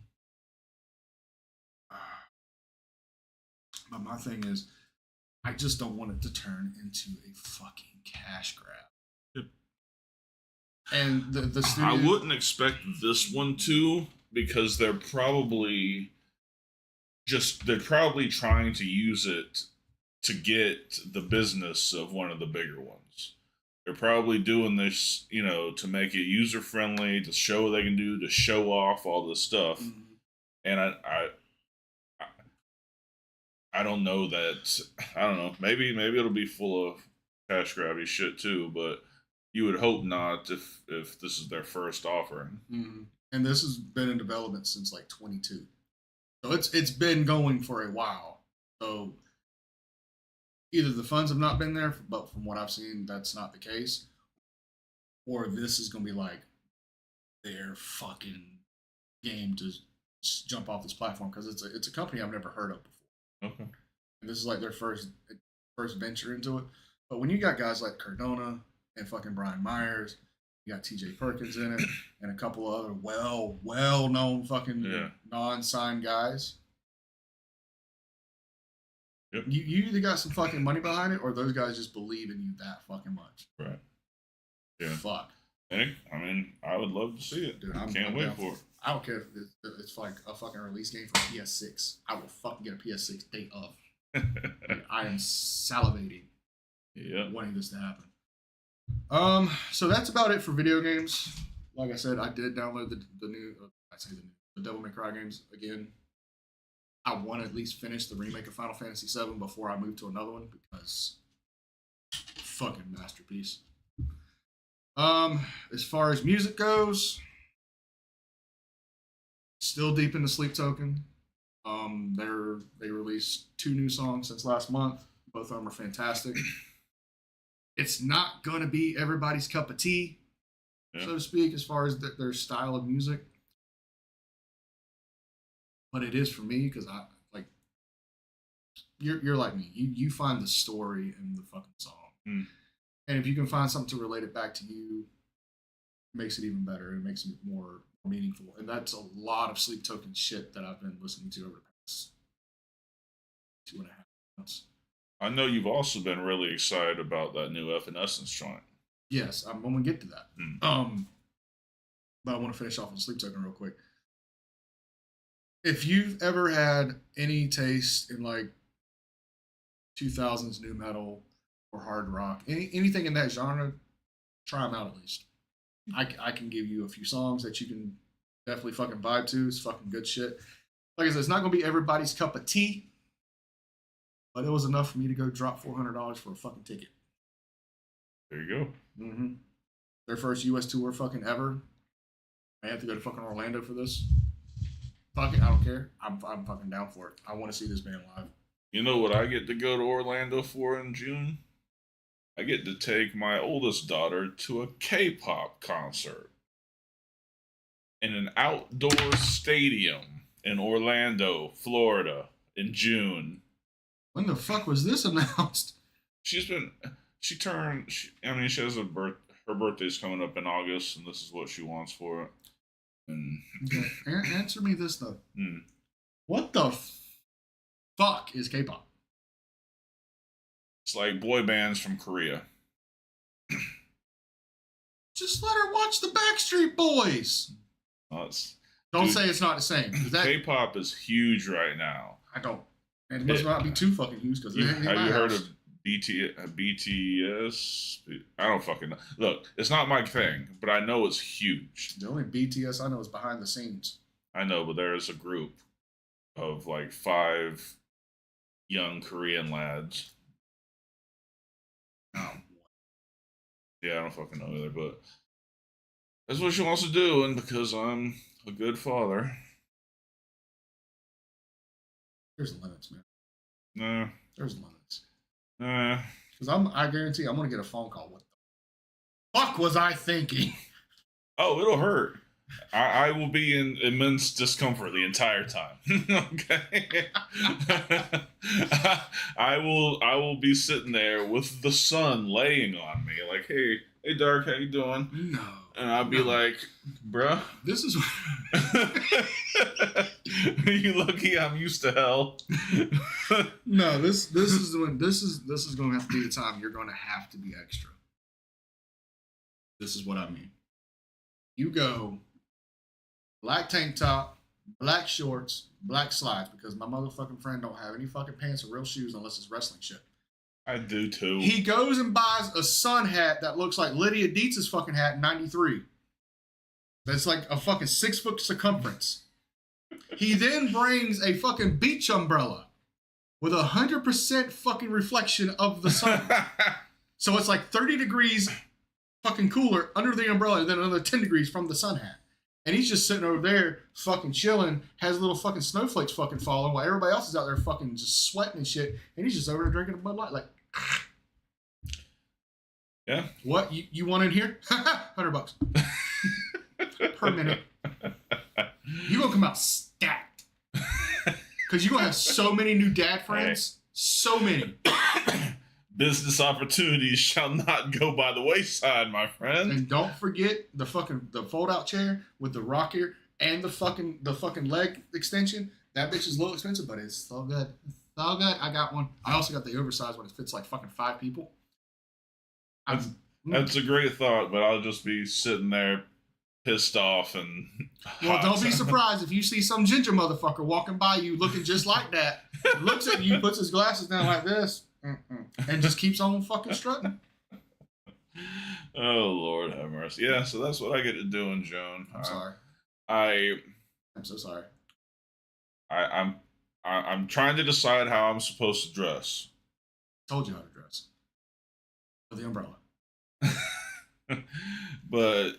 But my thing is, I just don't want it to turn into a fucking cash grab. Yep. And the studio, I wouldn't expect this one to, because they're probably trying to use it to get the business of one of the bigger ones. They're probably doing this, to make it user friendly, to show what they can do, to show off all this stuff. Mm-hmm. And I don't know that. I don't know. Maybe it'll be full of cash grabby shit too, but you would hope not if this is their first offering. Mm-hmm. And this has been in development since like 22, so it's been going for a while. So either the funds have not been there, but from what I've seen, that's not the case, or this is going to be like their fucking game to jump off this platform, because it's a company I've never heard of before. Okay. And this is like their first venture into it. But when you got guys like Cardona and fucking Brian Myers, you got TJ Perkins in it, and a couple of other well-known fucking non-signed guys. Yep. You either got some fucking money behind it, or those guys just believe in you that fucking much. Right. Yeah. Fuck. I mean, I would love to see it. Dude, I can't wait for it. I don't care if it's like a fucking release game for PS6. I will fucking get a PS6 day of. I am salivating. Yeah. Wanting this to happen. So that's about it for video games. Like I said, I did download the Devil May Cry games again. I want to at least finish the remake of Final Fantasy VII before I move to another one, because fucking masterpiece. As far as music goes, still deep into Sleep Token. They released 2 new songs since last month. Both of them are fantastic. It's not gonna be everybody's cup of tea, so to speak, as far as their style of music. But it is for me, because I like. You're like me. You find the story in the fucking song, and if you can find something to relate it back to you, it makes it even better. It makes it more meaningful, and that's a lot of Sleep Token shit that I've been listening to over the past 2.5 months. I know you've also been really excited about that new Evanescence joint. Yes, I'm gonna get to that. But I want to finish off on Sleep Token real quick. If you've ever had any taste in like 2000s new metal or hard rock, anything in that genre, try them out at least. I can give you a few songs that you can definitely fucking vibe to. It's fucking good shit. Like I said, it's not gonna be everybody's cup of tea, but it was enough for me to go drop $400 for a fucking ticket. There you go. Mm-hmm. Their first U.S. tour fucking ever. I had to go to fucking Orlando for this. Fuck it, I don't care. I'm fucking down for it. I want to see this band live. You know what I get to go to Orlando for in June? I get to take my oldest daughter to a K-pop concert in an outdoor stadium in Orlando, Florida in June. When the fuck was this announced? She has her birthday's coming up in August, and this is what she wants for it. And okay. Answer me this though. What the fuck is K-pop? It's like boy bands from Korea. Just let her watch the Backstreet Boys. Don't say it's not the same. K-pop is huge right now. I don't. And it must not be too fucking huge because have you heard of BTS? I don't fucking know. Look, it's not my thing, but I know it's huge. The only BTS I know is behind the scenes. I know, but there is a group of like 5 young Korean lads. Oh. Yeah, I don't fucking know either, but that's what she wants to do, and because I'm a good father. There's limits, man. Nah. There's limits. Nah. Because I guarantee I'm going to get a phone call. What the fuck was I thinking? Oh, it'll hurt. I will be in immense discomfort the entire time. Okay. I will be sitting there with the sun laying on me, like, hey, Dark, how you doing? No. And I'll be like, bruh. This is you lucky I'm used to hell. No, this is going to have to be the time you're going to have to be extra. This is what I mean. You go black tank top, black shorts, black slides, because my motherfucking friend don't have any fucking pants or real shoes unless it's wrestling shit. I do too. He goes and buys a sun hat that looks like Lydia Dietz's fucking hat in 93. That's like a fucking 6 foot circumference. He then brings a fucking beach umbrella with 100% fucking reflection of the sun. So it's like 30 degrees fucking cooler under the umbrella and then another 10 degrees from the sun hat. And he's just sitting over there fucking chilling, has little fucking snowflakes fucking falling while everybody else is out there fucking just sweating and shit. And he's just over there drinking a Bud Light like, yeah. What? You want in here? $100 per minute. You're going to come out stacked. Because you're going to have so many new dad friends. Hey. So many. Business opportunities shall not go by the wayside, my friend. And don't forget the fold-out chair with the rocker and the fucking leg extension. That bitch is a little expensive, but it's so good. So good. I got one. I also got the oversized one. It fits like fucking 5 people. That's a great thought, but I'll just be sitting there pissed off and well, don't be surprised if you see some ginger motherfucker walking by you looking just like that. Looks at you, puts his glasses down like this, and just keeps on fucking strutting. Oh, Lord have mercy. Yeah, so that's what I get to do in June. I'm sorry. I'm so sorry. I'm trying to decide how I'm supposed to dress. Told you how to dress. With the umbrella. But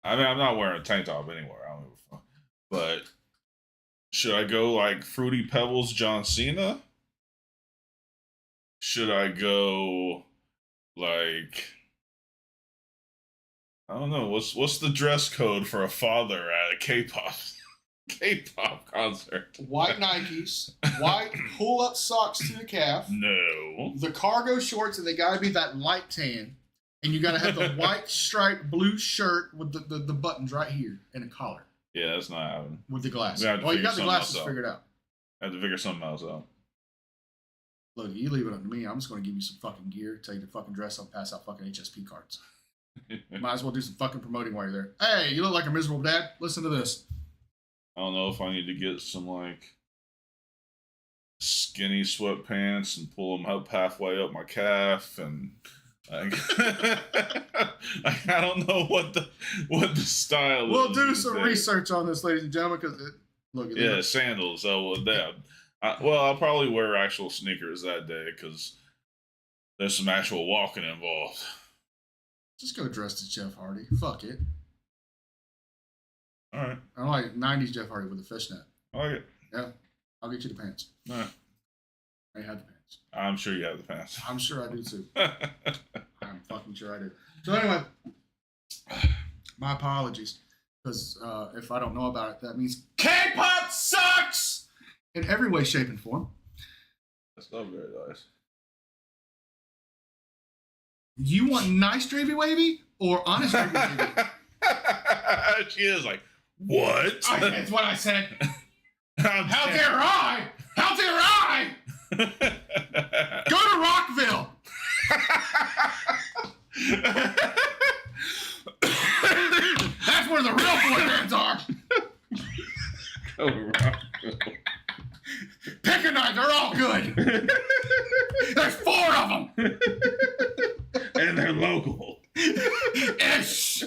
I mean, I'm not wearing a tank top anywhere. I don't give a fuck. But should I go like Fruity Pebbles John Cena? Should I go like, I don't know, what's the dress code for a father at a K-pop concert? White Nikes, white pull-up socks to the calf. No. The cargo shorts, and they gotta be that light tan. And you gotta have the white striped blue shirt with the buttons right here and a collar. Yeah, that's not happening. With the glasses. Well, you got the glasses figured out. I have to figure something else out. Look, you leave it up to me. I'm just gonna give you some fucking gear, tell you to fucking dress up, pass out fucking HSP cards. Might as well do some fucking promoting while you're there. Hey, you look like a miserable dad. Listen to this. I don't know if I need to get some like skinny sweatpants and pull them up halfway up my calf and like, I don't know what the style is. We'll do some research on this, ladies and gentlemen, because look. Sandals. Oh, I'll probably wear actual sneakers that day because there's some actual walking involved. Just go dressed as Jeff Hardy. Fuck it. All right. I like 90s Jeff Hardy with the fishnet. I like it. Yeah. I'll get you the pants. All right. I have the pants. I'm sure you have the pants. I'm sure I do too. I'm fucking sure I do. So anyway, my apologies. Because if I don't know about it, that means K-pop sucks! In every way, shape, and form. That's not very nice. You want nice Dravy Wavy or honest Dravy Wavy? She is like, what? That's what I said. How dare I? How dare I? Go to Rockville. Rockville. Pick a night, they're all good. There's 4 of them. And they're local. Ish.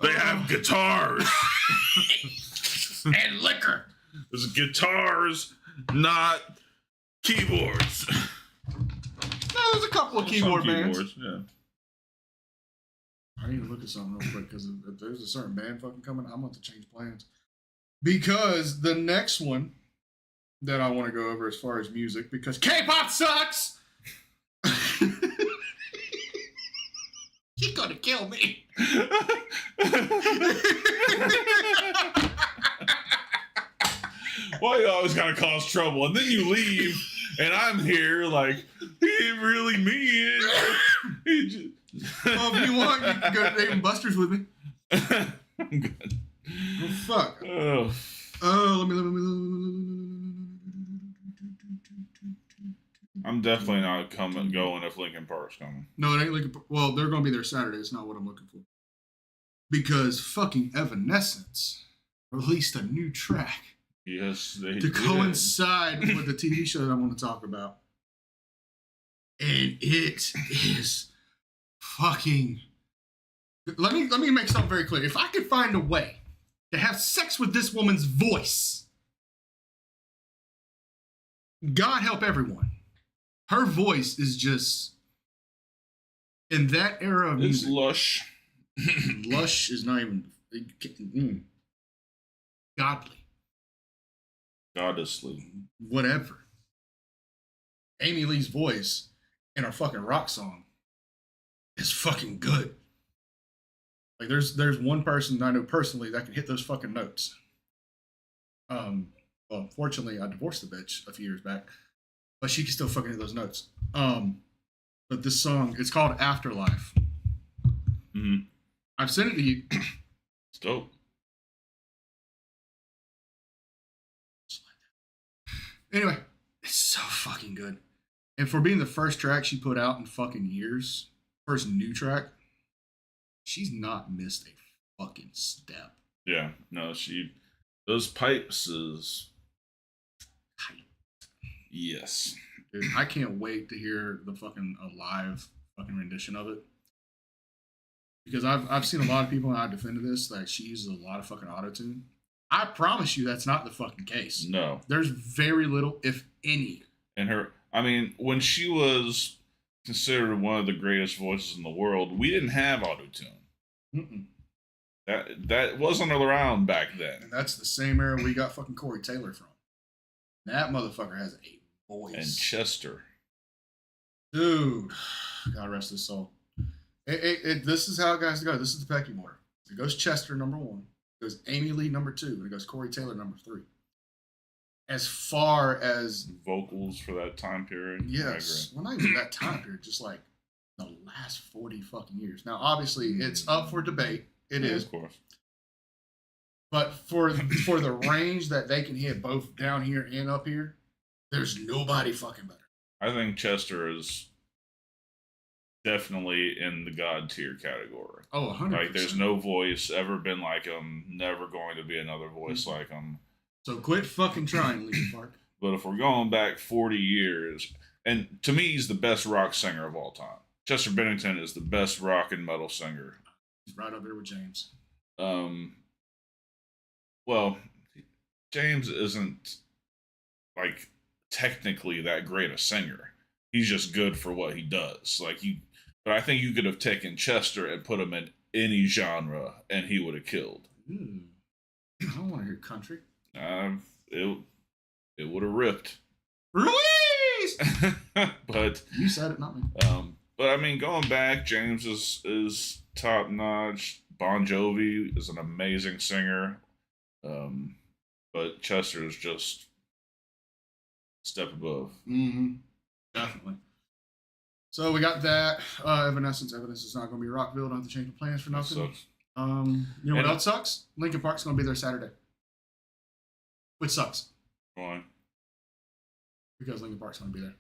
They have guitars. And liquor. There's guitars, not keyboards. No, there's a couple of keyboard Some bands. keyboards, yeah. I need to look at something real quick because if there's a certain band fucking coming, I'm going to change plans. Because the next one that I want to go over as far as music, because K-pop sucks! He's going to kill me. Why you always gotta cause trouble? And then you leave, and I'm here like, he didn't really mean it. He just... Well, if you want, you can go to Dave and Buster's with me. I'm good. Oh, fuck. Oh. Oh, let me. I'm definitely not going if Linkin Park's coming. No, it ain't Linkin Park. Well, they're going to be there Saturday. It's not what I'm looking for. Because fucking Evanescence released a new track Yes, they to did. coincide with the TV show that I want to talk about. And it is fucking... Let me make something very clear. If I could find a way to have sex with this woman's voice, God help everyone. Her voice is just... In that era of It's music... lush. Lush is not even... Godly. Goddessly. Whatever. Amy Lee's voice in her fucking rock song is fucking good. Like there's one person that I know personally that can hit those fucking notes. Well, fortunately I divorced the bitch a few years back, but she can still fucking hit those notes. But this song, it's called Afterlife. Mm-hmm. I've sent it to you. It's dope. Anyway, it's so fucking good. And for being the first track she put out in fucking years, first new track, she's not missed a fucking step. Yeah, no, those pipes is, yes. Dude, I can't wait to hear the fucking live fucking rendition of it. Because I've seen a lot of people, and I defended this, that she uses a lot of fucking auto-tune. I promise you that's not the fucking case. No. There's very little, if any. And when she was considered one of the greatest voices in the world, we didn't have auto-tune. Mm-mm. That wasn't around back then. And that's the same era we got fucking Corey Taylor from. That motherfucker has a voice. And Chester. Dude, God rest his soul. This is how it goes to go. This is the pecking order. It goes Chester number 1. It goes Amy Lee number 2. And it goes Corey Taylor number 3. As far as vocals for that time period. yes, well, not even that time period, just like the last 40 fucking years. Now, obviously, it's up for debate. It is, of course. but for the range that they can hit both down here and up here, there's nobody fucking better. I think Chester is definitely in the God tier category. Oh, 100%. Like, there's no voice ever been like him, never going to be another voice like him. So quit fucking trying, Linkin Park. But if we're going back 40 years, and to me, he's the best rock singer of all time. Chester Bennington is the best rock and metal singer. He's right up there with James. Well, James isn't, like, technically that great a singer. He's just good for what he does. But I think you could have taken Chester and put him in any genre, and he would have killed. Ooh. I don't want to hear country. It would have ripped. Ruiz! But You said it, not me. but I mean, going back, James is top notch. Bon Jovi is an amazing singer. But Chester is just a step above. Mm-hmm. Definitely. So we got that. Evanescence is not going to be Rockville. Don't have to change the plans for That nothing. sucks. You know what else sucks? Linkin Park's going to be there Saturday. Which sucks. Why? Because Linkin Park's going to be there.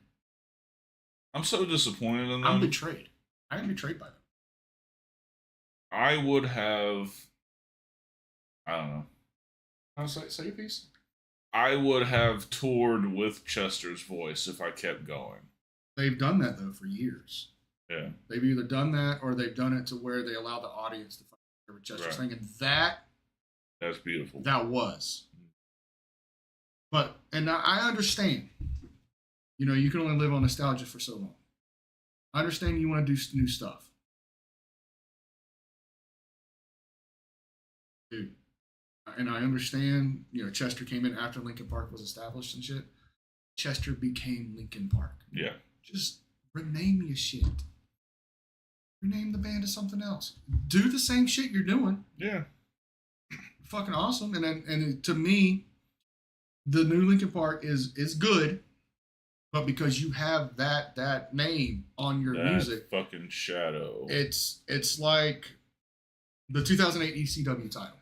I'm so disappointed in them. I'm betrayed. I am betrayed by them. I would have. I don't know. I'll say a piece. I would have toured with Chester's voice if I kept going. They've done that though for years. Yeah. They've either done that or they've done it to where they allow the audience to fucking hear what Chester's saying, and that's beautiful. That was. But and I understand. You know, you can only live on nostalgia for so long. I understand you want to do new stuff. Dude. And I understand, you know, Chester came in after Linkin Park was established and shit. Chester became Linkin Park. Yeah. Just rename your shit. Rename the band to something else. Do the same shit you're doing. Yeah. Fucking awesome. And to me, the new Linkin Park is good, but because you have that name on your music, fucking shadow. It's like the 2008 ECW title,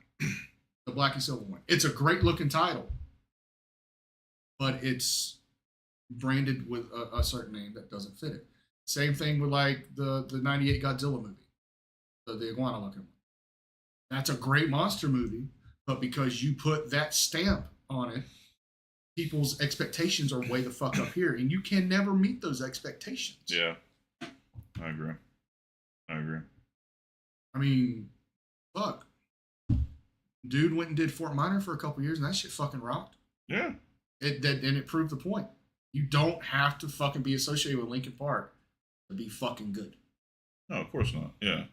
the Black and Silver one. It's a great looking title, but it's branded with a certain name that doesn't fit it. Same thing with like the 98 Godzilla movie, the iguana looking one. That's a great monster movie, but because you put that stamp on it, people's expectations are way the fuck up here, and you can never meet those expectations. Yeah, I agree. I mean, fuck. Dude went and did Fort Minor for a couple years, and that shit fucking rocked. Yeah. And it proved the point. You don't have to fucking be associated with Linkin Park to be fucking good. No, of course not. Yeah.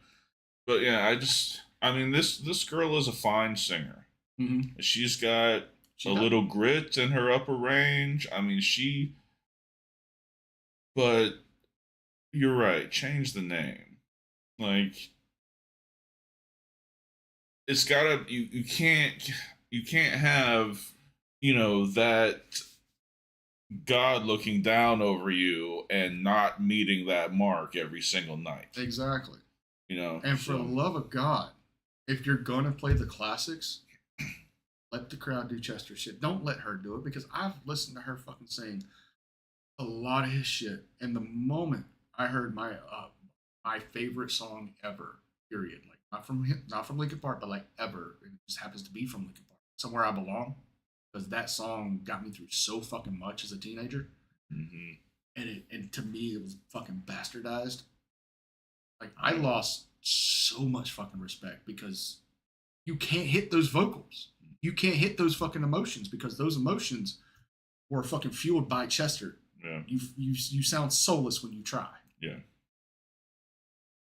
But yeah, I mean, this girl is a fine singer. Mm-hmm. She's got a little grit in her upper range. I mean, but you're right. Change the name. Like, it's gotta, you can't have, you know, that God looking down over you and not meeting that mark every single night. Exactly. You know, and for the love of God, if you're gonna play the classics, let the crowd do Chester shit. Don't let her do it, because I've listened to her fucking sing a lot of his shit. And the moment I heard my favorite song ever, period, like not from Linkin Park, but like ever, it just happens to be from Linkin Park, Somewhere I Belong, because that song got me through so fucking much as a teenager. Mm-hmm. And to me, it was fucking bastardized. Like, I lost so much fucking respect because you can't hit those vocals. You can't hit those fucking emotions, because those emotions were fucking fueled by Chester. Yeah. You sound soulless when you try. Yeah.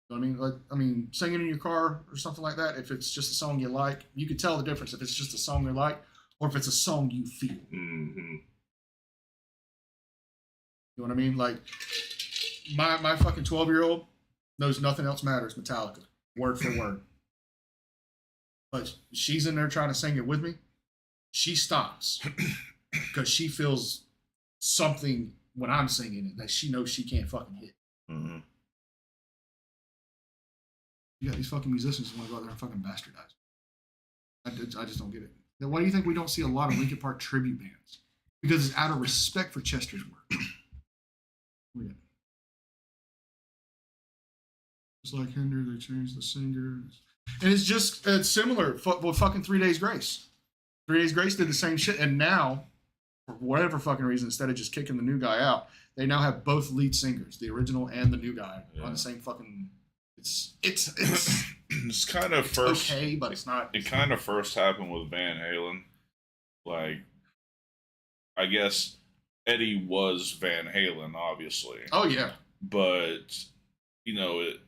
You know what I mean? Singing in your car or something like that, if it's just a song you like, you can tell the difference if it's just a song you like or if it's a song you feel. Mm-hmm. You know what I mean? Like, my fucking 12-year-old knows Nothing Else Matters, Metallica, word for word. But she's in there trying to sing it with me. She stops because she feels something when I'm singing it that she knows she can't fucking hit. Mm-hmm. You got these fucking musicians who want to go out there and fucking bastardize. I just don't get it. Now, why do you think we don't see a lot of Linkin Park tribute bands? Because it's out of respect for Chester's work. Yeah. Just like Hinder, they changed the singer. And it's similar with fucking 3 Days Grace. 3 Days Grace did the same shit, and now, for whatever fucking reason, instead of just kicking the new guy out, they now have both lead singers, the original and the new guy, on the same fucking. It's kind of first okay, but it's not. It kind of first happened with Van Halen. Like, I guess Eddie was Van Halen, obviously. Oh yeah, but you know it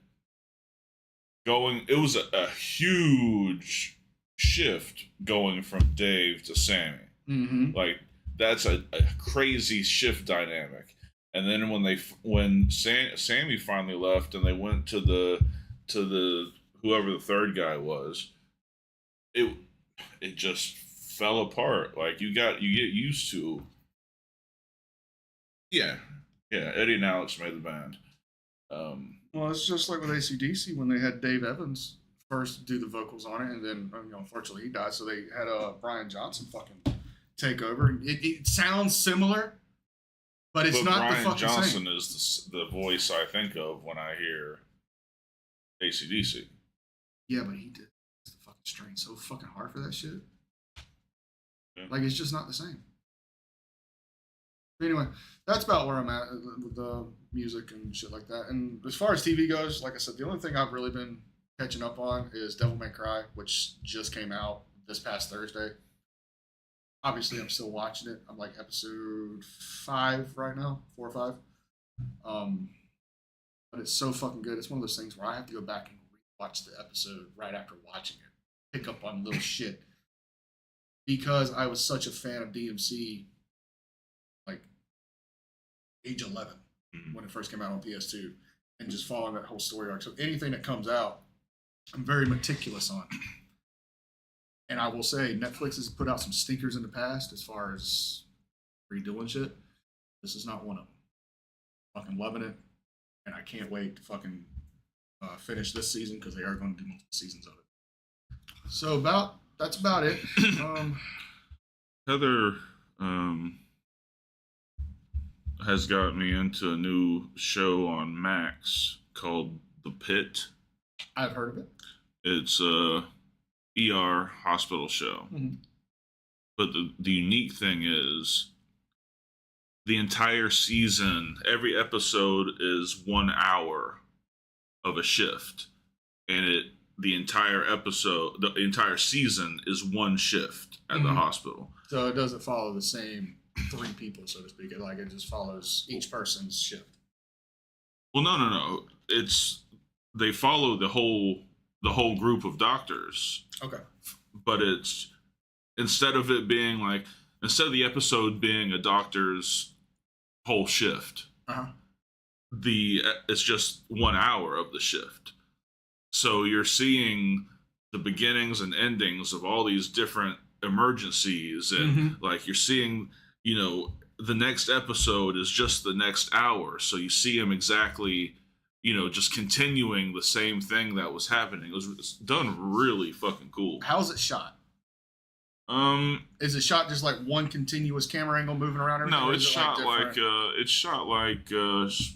was a huge shift going from Dave to Sammy. Mm-hmm. Like, that's a crazy shift dynamic. And then when Sammy finally left and they went to the whoever the third guy was, it just fell apart. Like, you get used to. Yeah, Eddie and Alex made the band. Well, it's just like with AC/DC when they had Dave Evans first do the vocals on it, and then unfortunately he died, so they had Brian Johnson fucking take over. It sounds similar, but it's not Brian the fucking Johnson same. is the voice I think of when I hear AC/DC. Yeah, but he did the fucking strain so fucking hard for that shit. Yeah. Like, it's just not the same. Anyway, that's about where I'm at with the music and shit like that. And as far as TV goes, like I said, the only thing I've really been catching up on is Devil May Cry, which just came out this past Thursday. Obviously, I'm still watching it. I'm like episode 5 right now, 4 or 5. But it's so fucking good. It's one of those things where I have to go back and watch the episode right after watching it, pick up on little shit, because I was such a fan of DMC, like age 11 when it first came out on PS2, and just following that whole story arc. So anything that comes out, I'm very meticulous on. And I will say, Netflix has put out some stinkers in the past as far as redoing shit. This is not one of them. Fucking loving it, and I can't wait to fucking finish this season, because they are going to do multiple seasons of it. So that's about it. Heather has got me into a new show on Max called The Pit. I've heard of it. It's a ER hospital show. Mm-hmm. But the unique thing is the entire season, every episode is 1 hour of a shift. And the entire season is one shift at the hospital. So it doesn't follow the same 3 people, so to speak. It just follows each person's shift. Well, no. They follow the whole group of doctors. Okay. But it's instead of the episode being a doctor's whole shift, it's just 1 hour of the shift. So you're seeing the beginnings and endings of all these different emergencies, and like you're seeing, the next episode is just the next hour. So you see him exactly, just continuing the same thing that was happening. It's done really fucking cool. How's it shot? Is it shot just like one continuous camera angle moving around everything? No, it's shot like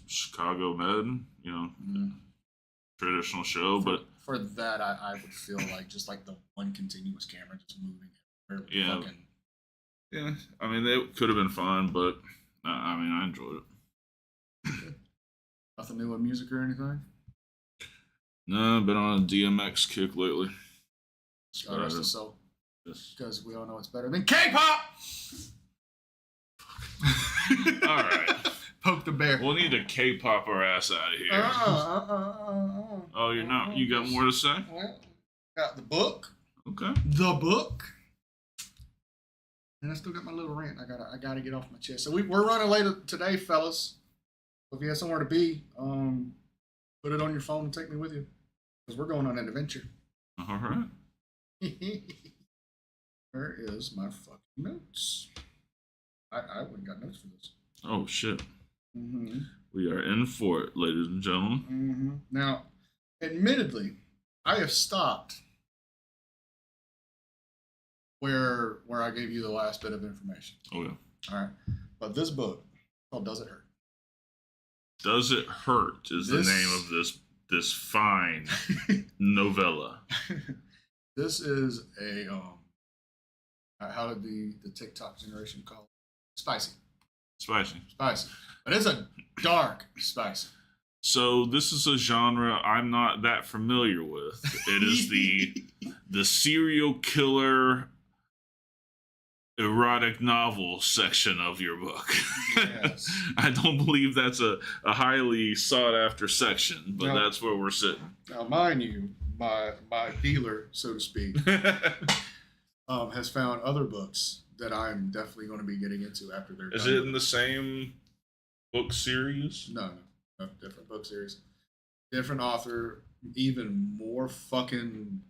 Chicago Med, traditional show. But for that, I would feel like just like the one continuous camera just moving. Yeah. Yeah, I mean, it could have been fun, but I enjoyed it. Nothing new in music or anything? No, I've been on a DMX kick lately. Rest the soul. Yes. Because we all know it's better than K-pop! All right. Poke the bear. We'll need to K-pop our ass out of here. Oh, you're not? You got more to say? Well, got the book. Okay. The book. And I still got my little rant. I gotta get off my chest. So we're running late today, fellas. So if you have somewhere to be, put it on your phone and take me with you, because we're going on an adventure. All right. Where is my fucking notes? I wouldn't got notes for this. Oh shit. Mm-hmm. We are in for it, ladies and gentlemen. Mm-hmm. Now, admittedly, I have stopped where I gave you the last bit of information. Oh yeah. All right, but this book called "Does It Hurt?" Does It Hurt is the name of this fine novella. This is a how did the TikTok generation call it? Spicy, but it's a dark spicy. So this is a genre I'm not that familiar with. It is the serial killer erotic novel section of your book. Yes. I don't believe that's a highly sought after section, but that's where we're sitting. Now, mind you, my dealer, so to speak, has found other books that I'm definitely going to be getting into after they're Is done. it in the same book series? No, different book series, different author, even more fucking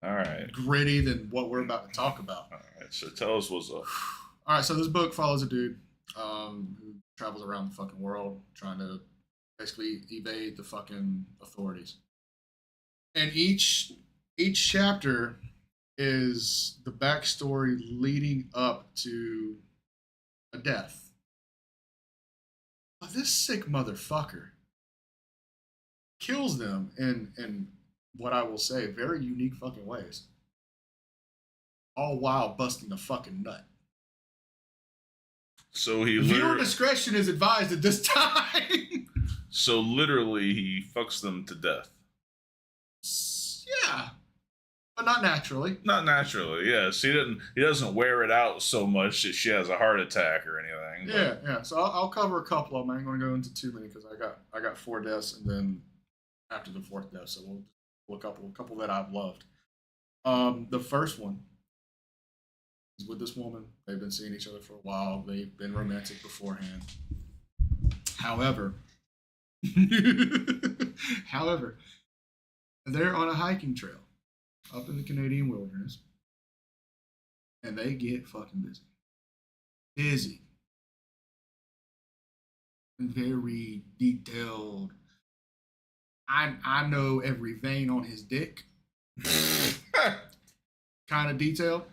All right. gritty than what we're about to talk about. All right, so tell us what's up. All right, so this book follows a dude who travels around the fucking world trying to basically evade the fucking authorities. And each chapter is the backstory leading up to a death. But this sick motherfucker kills them and what I will say, very unique fucking ways. All while busting a fucking nut. So he Viewer literally, discretion is advised at this time. so literally he fucks them to death. Yeah. But not naturally. Not naturally, yes. He doesn't wear it out so much that she has a heart attack or anything. But... Yeah. So I'll cover a couple of them. I ain't gonna go into too many because I got 4 deaths, and then after the 4th death, so we'll a couple that I've loved. The first one is with this woman. They've been seeing each other for a while. They've been romantic beforehand. However, they're on a hiking trail up in the Canadian wilderness, and they get fucking busy. Busy. And very detailed. I know every vein on his dick. Kind of detailed.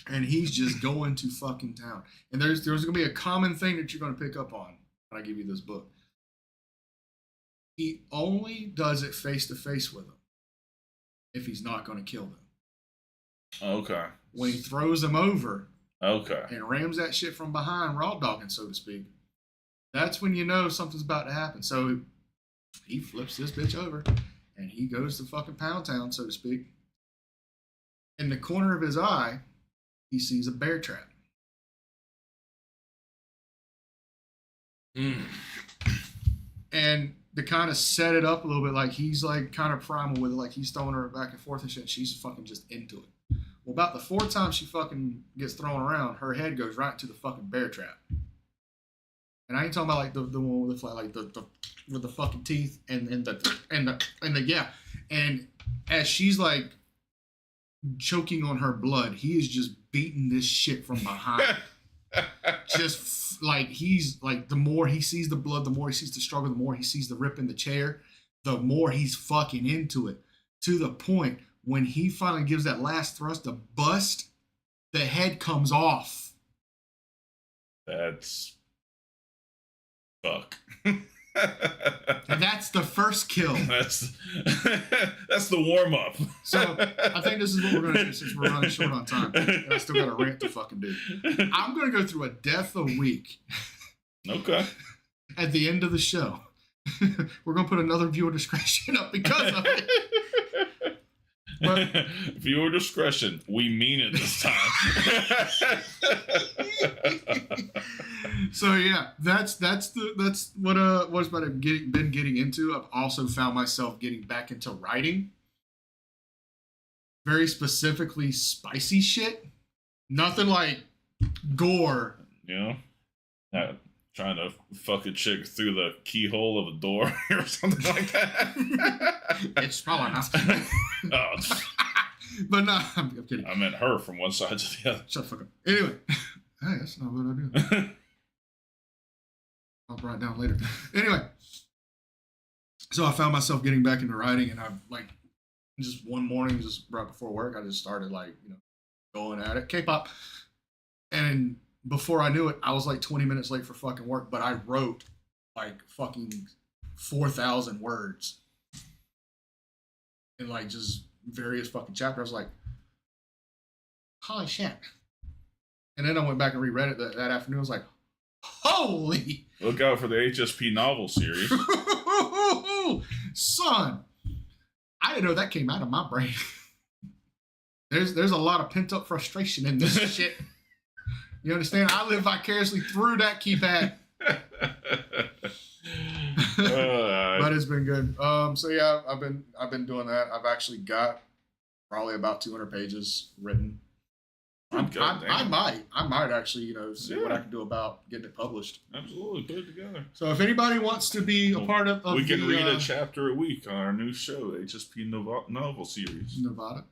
And he's just going to fucking town. And there's going to be a common thing that you're going to pick up on when I give you this book. He only does it face to face with them if he's not going to kill them. Okay. When he throws them over Okay. and rams that shit from behind, raw dogging, so to speak, that's when you know something's about to happen. So he flips this bitch over and he goes to fucking Pound Town, so to speak. In the corner of his eye, he sees a bear trap. And to kind of set it up a little bit, like he's like kind of primal with it, like he's throwing her back and forth and shit. She's fucking just into it. Well, about the 4th time she fucking gets thrown around, her head goes right into the fucking bear trap. And I ain't talking about like the one with the like the with the fucking teeth and the yeah. And as she's like choking on her blood, he is just beating this shit from behind. Just like he's like, the more he sees the blood, the more he sees the struggle, the more he sees the rip in the chair, the more he's fucking into it, to the point when he finally gives that last thrust to bust, the head comes off. That's fuck. And that's the first kill. That's the warm up. So I think this is what we're gonna do since we're running short on time. And I still got a rant to fucking do. I'm gonna go through a death a week. Okay. At the end of the show. We're gonna put another viewer discretion up because of it. But, viewer discretion. We mean it this time. so yeah, that's what what's been getting into. I've also found myself getting back into writing. Very specifically spicy shit. Nothing like gore. You know? Trying to fuck a chick through the keyhole of a door or something like that. It's probably not. Oh, but no, I'm kidding. I meant her from one side to the other. Shut the fuck up. Anyway, hey, that's not what I do. I'll write it down later. Anyway, so I found myself getting back into writing, and I'm like, just one morning, just right before work, I just started like, going at it. K-pop. And before I knew it, I was like 20 minutes late for fucking work, but I wrote like fucking 4,000 words in like just various fucking chapters. I was like, holy shit. And then I went back and reread it that afternoon. I was like, holy. Look out for the HSP novel series. Son, I didn't know that came out of my brain. There's a lot of pent up frustration in this shit. You understand? I live vicariously through that keypad. But it's been good. So yeah, I've been doing that. I've actually got probably about 200 pages written. I might actually, see what I can do about getting it published. Absolutely, put it together. So if anybody wants to be a part of we can read a chapter a week on our new show, HSP novel series. Nevada.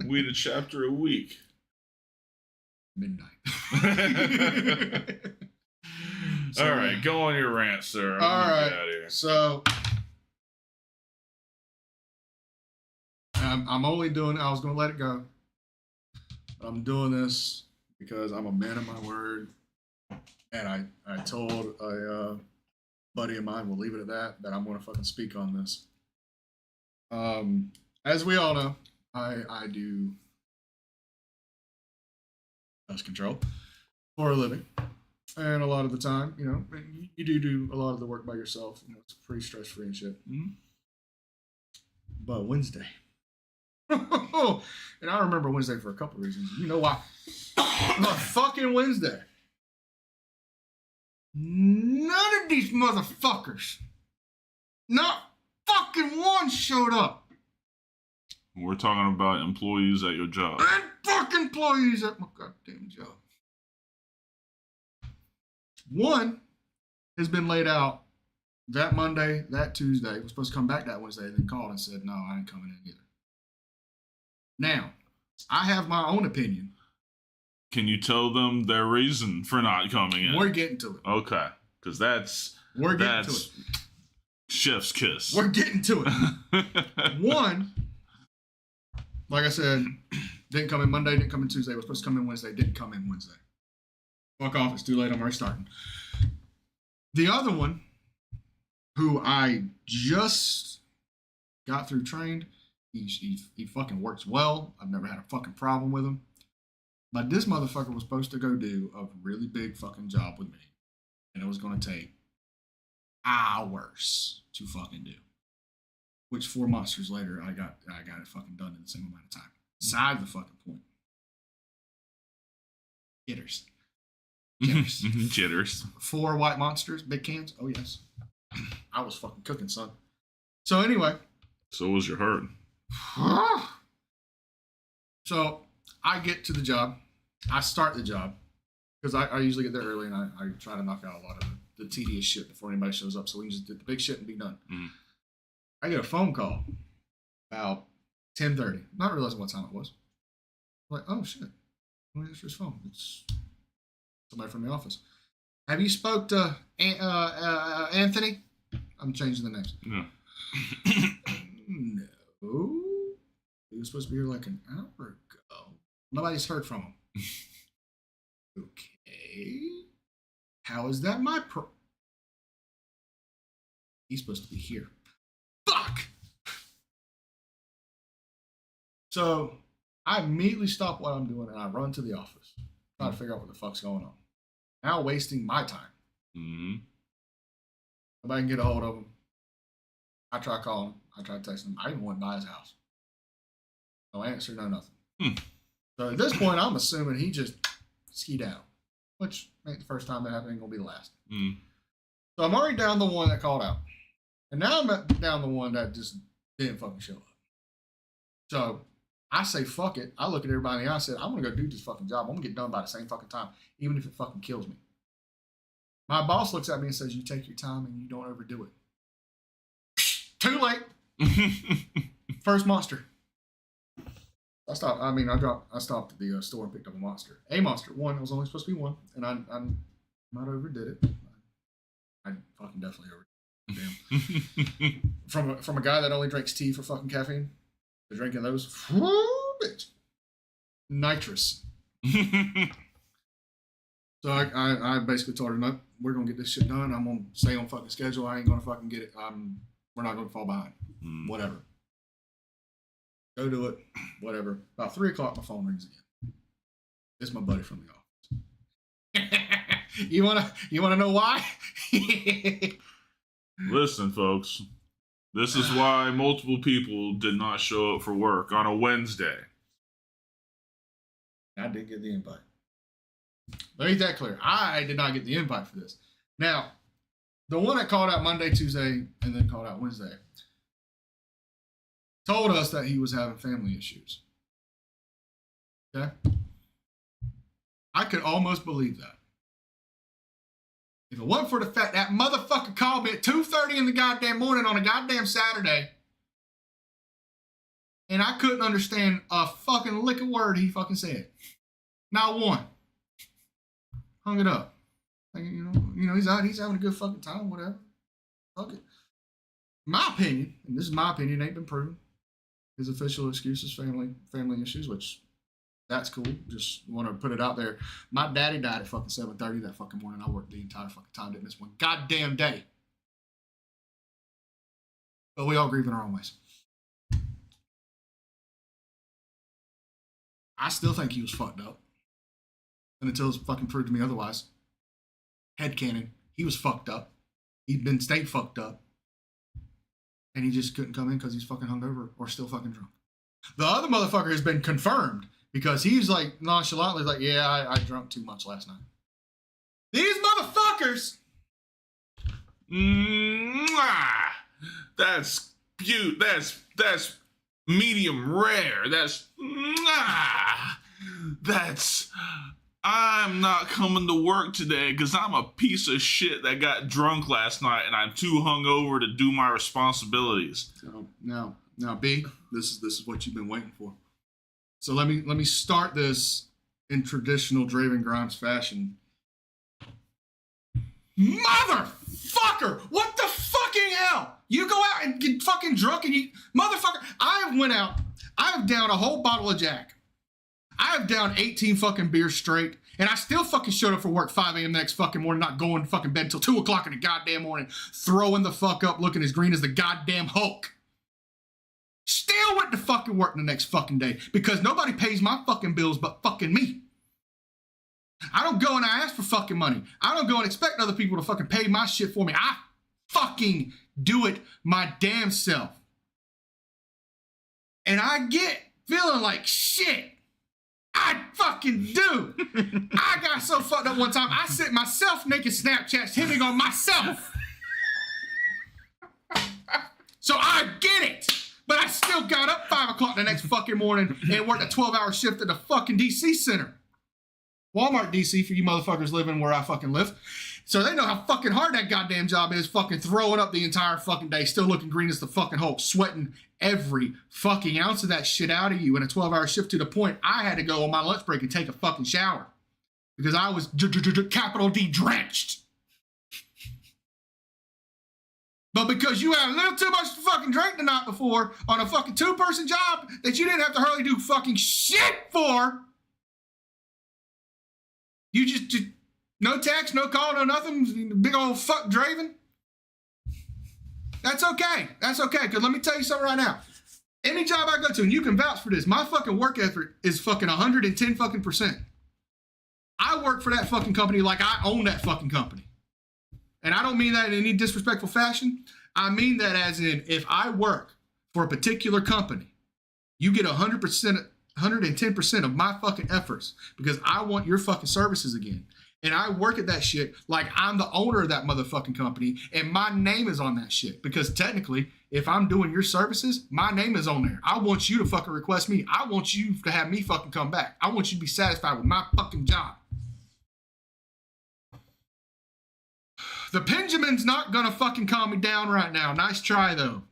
Read a chapter a week. Midnight. So, all right, go on your rant, sir. All right. Get out of here. So I'm only doing. I was going to let it go. I'm doing this because I'm a man of my word, and I told buddy of mine, we'll leave it at that I'm going to fucking speak on this. As we all know, I do dust control for a living. And a lot of the time, you know, you do a lot of the work by yourself. You know, it's pretty stress-free and shit. Mm-hmm. But Wednesday. And I remember Wednesday for a couple of reasons. You know why? Fucking Wednesday. None of these motherfuckers, not fucking one, showed up. We're talking about employees at your job. And fucking employees at my goddamn job. One has been laid out that Monday, that Tuesday. Was supposed to come back that Wednesday, then called and said, no, I ain't coming in either. Now, I have my own opinion. Can you tell them their reason for not coming in? We're getting to it. Okay, because that's chef's kiss. We're getting to it. One, like I said, didn't come in Monday, didn't come in Tuesday. Was supposed to come in Wednesday, didn't come in Wednesday. Fuck off, it's too late, I'm already starting. The other one, who I just got through trained, he fucking works well. I've never had a fucking problem with him. But this motherfucker was supposed to go do a really big fucking job with me. And it was going to take hours to fucking do. Which 4 monsters later, I got it fucking done in the same amount of time. Beside the fucking point. Jitters. Jitters. 4 white monsters, big cans. Oh, yes. I was fucking cooking, son. So anyway. So was your herd. So I get to the job. I start the job. Because I usually get there early and I try to knock out a lot of the tedious shit before anybody shows up. So we can just do the big shit and be done. Mm-hmm. I get a phone call about 10:30. Not realizing what time it was. I'm like, oh shit. Let me answer his phone. It's somebody from the office. Have you spoke to Anthony? I'm changing the names. No. No. He was supposed to be here like an hour ago. Nobody's heard from him. Okay. How is that my He's supposed to be here. Fuck! So I immediately stop what I'm doing and I run to the office. Try to figure out what the fuck's going on. Now wasting my time. Mm-hmm. Nobody can get a hold of him. I try calling him. I try texting him. I even went by his house. No answer, no nothing. So at this point, I'm assuming he just skied out. Which ain't the first time that happened, ain't gonna be the last. So I'm already down the one that called out. And now I'm down the one that just didn't fucking show up. So I say, fuck it. I look at everybody in the eye and said, I'm gonna go do this fucking job. I'm gonna get done by the same fucking time, even if it fucking kills me. My boss looks at me and says, you take your time and you don't overdo it. Too late. First monster. I stopped at the store and picked up a monster. A monster. One. It was only supposed to be one. And I might overdid it. I fucking definitely overdid it. Damn. From a guy that only drinks tea for fucking caffeine, to drinking those, whoo, bitch. Nitrous. So I basically told her, no, we're going to get this shit done. I'm going to stay on fucking schedule. I ain't going to fucking get it. We're not going to fall behind. Whatever. Go do it. Whatever. About 3 o'clock, my phone rings again. It's my buddy from the office. You wanna know why? Listen, folks. This is why multiple people did not show up for work on a Wednesday. I did get the invite. Let me make that clear. I did not get the invite for this. Now, the one that called out Monday, Tuesday, and then called out Wednesday told us that he was having family issues. Okay? I could almost believe that. If it wasn't for the fact that motherfucker called me at 2:30 in the goddamn morning on a goddamn Saturday, and I couldn't understand a fucking lick of word he fucking said. Not one. Hung it up. Like, you know, he's having a good fucking time, whatever. Fuck it. My opinion, and this is my opinion, ain't been proven. His official excuse is family issues, which that's cool. Just want to put it out there. My daddy died at fucking 7:30 that fucking morning. I worked the entire fucking time, didn't miss one goddamn day. But we all grieve in our own ways. I still think he was fucked up. And until it's fucking proved to me otherwise. Headcanon. He was fucked up. He'd been stayed fucked up. And he just couldn't come in because he's fucking hungover or still fucking drunk. The other motherfucker has been confirmed because he's like nonchalantly like, yeah, I drunk too much last night. These motherfuckers. That's cute. That's medium rare. That's I'm not coming to work today because I'm a piece of shit that got drunk last night and I'm too hungover to do my responsibilities. So now B, this is what you've been waiting for. So let me start this in traditional Draven Grimes fashion. Motherfucker! What the fucking hell? You go out and get fucking drunk and you... Motherfucker, I went out. I have downed a whole bottle of Jack. I have downed 18 fucking beers straight. And I still fucking showed up for work 5 a.m. the next fucking morning, not going to fucking bed until 2 o'clock in the goddamn morning, throwing the fuck up, looking as green as the goddamn Hulk. Still went to fucking work the next fucking day because nobody pays my fucking bills but fucking me. I don't go and I ask for fucking money. I don't go and expect other people to fucking pay my shit for me. I fucking do it my damn self. And I get feeling like shit. I fucking do. I got so fucked up one time, I sent myself naked Snapchats hitting on myself. So I get it. But I still got up 5 o'clock the next fucking morning and worked a 12-hour shift at the fucking DC Center. Walmart DC for you motherfuckers living where I fucking live. So they know how fucking hard that goddamn job is, fucking throwing up the entire fucking day, still looking green as the fucking Hulk, sweating every fucking ounce of that shit out of you in a 12-hour shift to the point I had to go on my lunch break and take a fucking shower because I was capital D drenched. But because you had a little too much to fucking drink the night before on a fucking 2-person job that you didn't have to hardly do fucking shit for, you just no text, no call, no nothing, big old fuck Draven. That's okay. That's okay. Because let me tell you something right now. Any job I go to, and you can vouch for this, my fucking work effort is fucking 110 fucking percent. I work for that fucking company like I own that fucking company. And I don't mean that in any disrespectful fashion. I mean that as in, if I work for a particular company, you get 100%, 110% of my fucking efforts because I want your fucking services again. And I work at that shit like I'm the owner of that motherfucking company and my name is on that shit. Because technically, if I'm doing your services, my name is on there. I want you to fucking request me. I want you to have me fucking come back. I want you to be satisfied with my fucking job. The Benjamin's not gonna fucking calm me down right now. Nice try, though.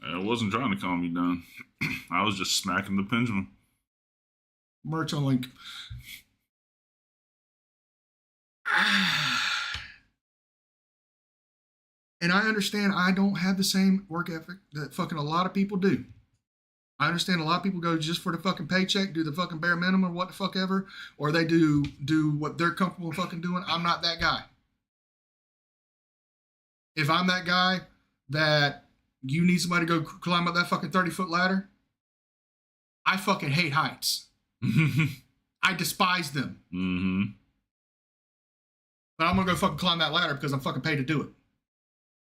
I wasn't trying to calm you down. I was just smacking the pendulum. Merch on link. And I understand I don't have the same work ethic that fucking a lot of people do. I understand a lot of people go just for the fucking paycheck, do the fucking bare minimum or what the fuck ever, or they do what they're comfortable fucking doing. I'm not that guy. If I'm that guy that you need somebody to go climb up that fucking 30-foot ladder, I fucking hate heights. I despise them. Mm-hmm. But I'm gonna go fucking climb that ladder because I'm fucking paid to do it.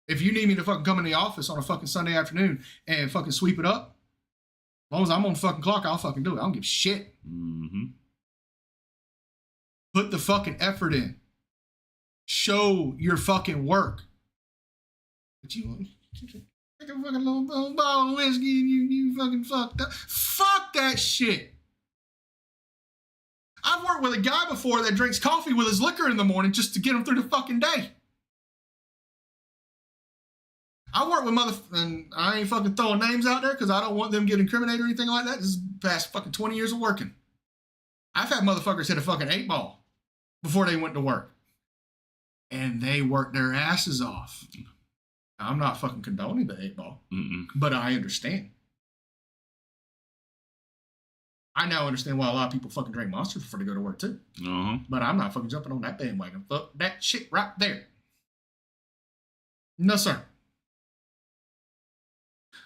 If you need me to fucking come in the office on a fucking Sunday afternoon and fucking sweep it up, as long as I'm on the fucking clock, I'll fucking do it. I don't give a shit. Mm-hmm. Put the fucking effort in. Show your fucking work. But you want take a fucking little bottle of whiskey and you fucking fucked up. Fuck that shit. I've worked with a guy before that drinks coffee with his liquor in the morning just to get him through the fucking day. I work with and I ain't fucking throwing names out there because I don't want them getting incriminated or anything like that. This is past fucking 20 years of working. I've had motherfuckers hit a fucking 8-ball before they went to work. And they worked their asses off. I'm not fucking condoning the 8-ball, but I understand. I now understand why a lot of people fucking drink Monsters before they go to work too. Uh-huh. But I'm not fucking jumping on that bandwagon. Fuck that shit right there. No, sir.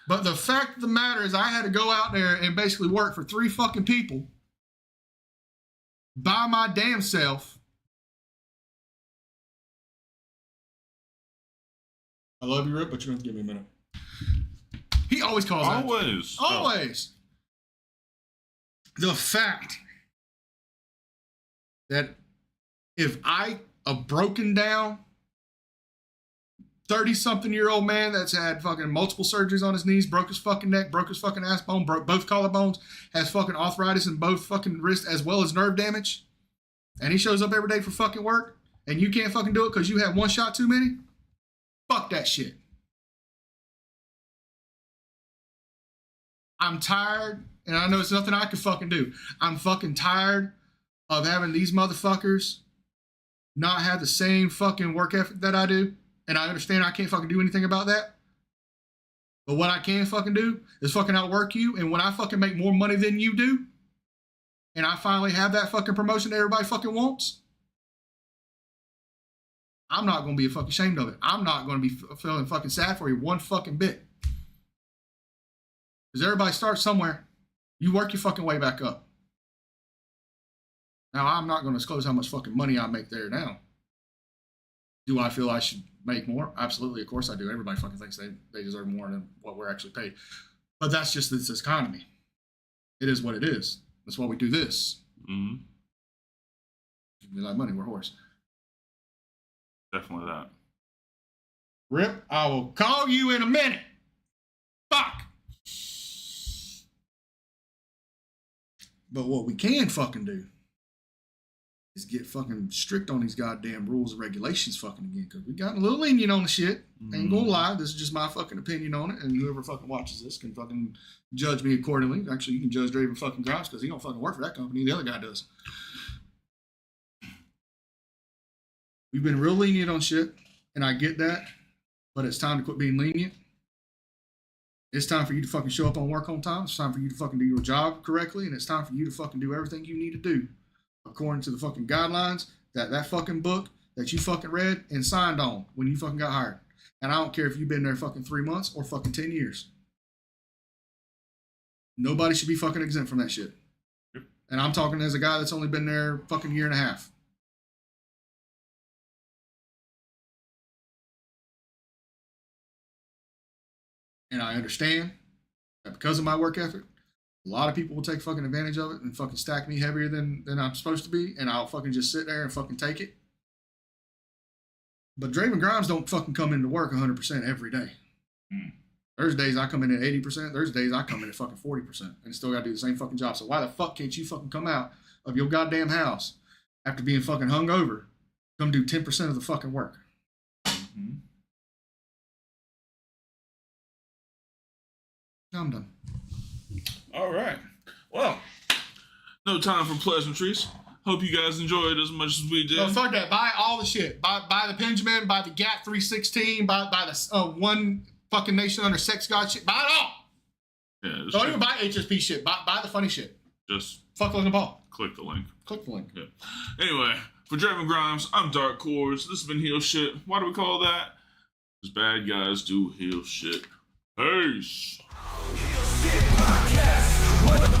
But the fact of the matter is I had to go out there and basically work for 3 fucking people by my damn self. I love you, Rip, but you're going to give me a minute. He always calls out. Always. Always. The fact that if a broken down 30-something-year-old man that's had fucking multiple surgeries on his knees, broke his fucking neck, broke his fucking ass bone, broke both collarbones, has fucking arthritis in both fucking wrists as well as nerve damage, and he shows up every day for fucking work, and you can't fucking do it because you had one shot too many? Fuck that shit. I'm tired, and I know it's nothing I can fucking do. I'm fucking tired of having these motherfuckers not have the same fucking work ethic that I do. And I understand I can't fucking do anything about that. But what I can fucking do is fucking outwork you. And when I fucking make more money than you do, and I finally have that fucking promotion that everybody fucking wants, I'm not going to be fucking ashamed of it. I'm not going to be feeling fucking sad for you one fucking bit. Because everybody starts somewhere. You work your fucking way back up. Now, I'm not going to disclose how much fucking money I make there now. Do I feel I should make more? Absolutely, of course I do. Everybody fucking thinks they deserve more than what we're actually paid. But that's just this economy. It is what it is. That's why we do this. Mm-hmm. We like money, we're horse. Definitely that. Rip, I will call you in a minute. Fuck. But what we can fucking do is get fucking strict on these goddamn rules and regulations fucking again, because we got a little lenient on the shit. Ain't gonna lie, this is just my fucking opinion on it, and whoever fucking watches this can fucking judge me accordingly. Actually, you can judge Draven fucking Grimes because he don't fucking work for that company. The other guy does. We've been real lenient on shit, and I get that, but it's time to quit being lenient. It's time for you to fucking show up on work on time. It's time for you to fucking do your job correctly, and it's time for you to fucking do everything you need to do according to the fucking guidelines that fucking book that you fucking read and signed on when you fucking got hired. And I don't care if you've been there fucking 3 months or fucking 10 years. Nobody should be fucking exempt from that shit. Yep. And I'm talking as a guy that's only been there fucking year and a half. And I understand that because of my work ethic, a lot of people will take fucking advantage of it and fucking stack me heavier than I'm supposed to be, and I'll fucking just sit there and fucking take it. But Draven Grimes don't fucking come into work 100% every day. There's days I come in at 80%. There's days I come in at fucking 40% and still gotta do the same fucking job. So why the fuck can't you fucking come out of your goddamn house after being fucking hungover, come do 10% of the fucking work? Mm-hmm. Now I'm done. All right. Well, no time for pleasantries. Hope you guys enjoyed as much as we did. No, fuck that. Buy all the shit. Buy the Benjamin, buy the GAT 316, buy the One Fucking Nation Under Sex God shit. Buy it all. Yeah, Don't even buy HSP shit. Buy the funny shit. just Fuck Logan Paul. click the link. Click the link. Yeah. Anyway, for Draven Grimes, I'm Dark Cordz. This has been Heel Shit. Why do we call that? Because bad guys do heel shit. Peace. Shit podcast, what the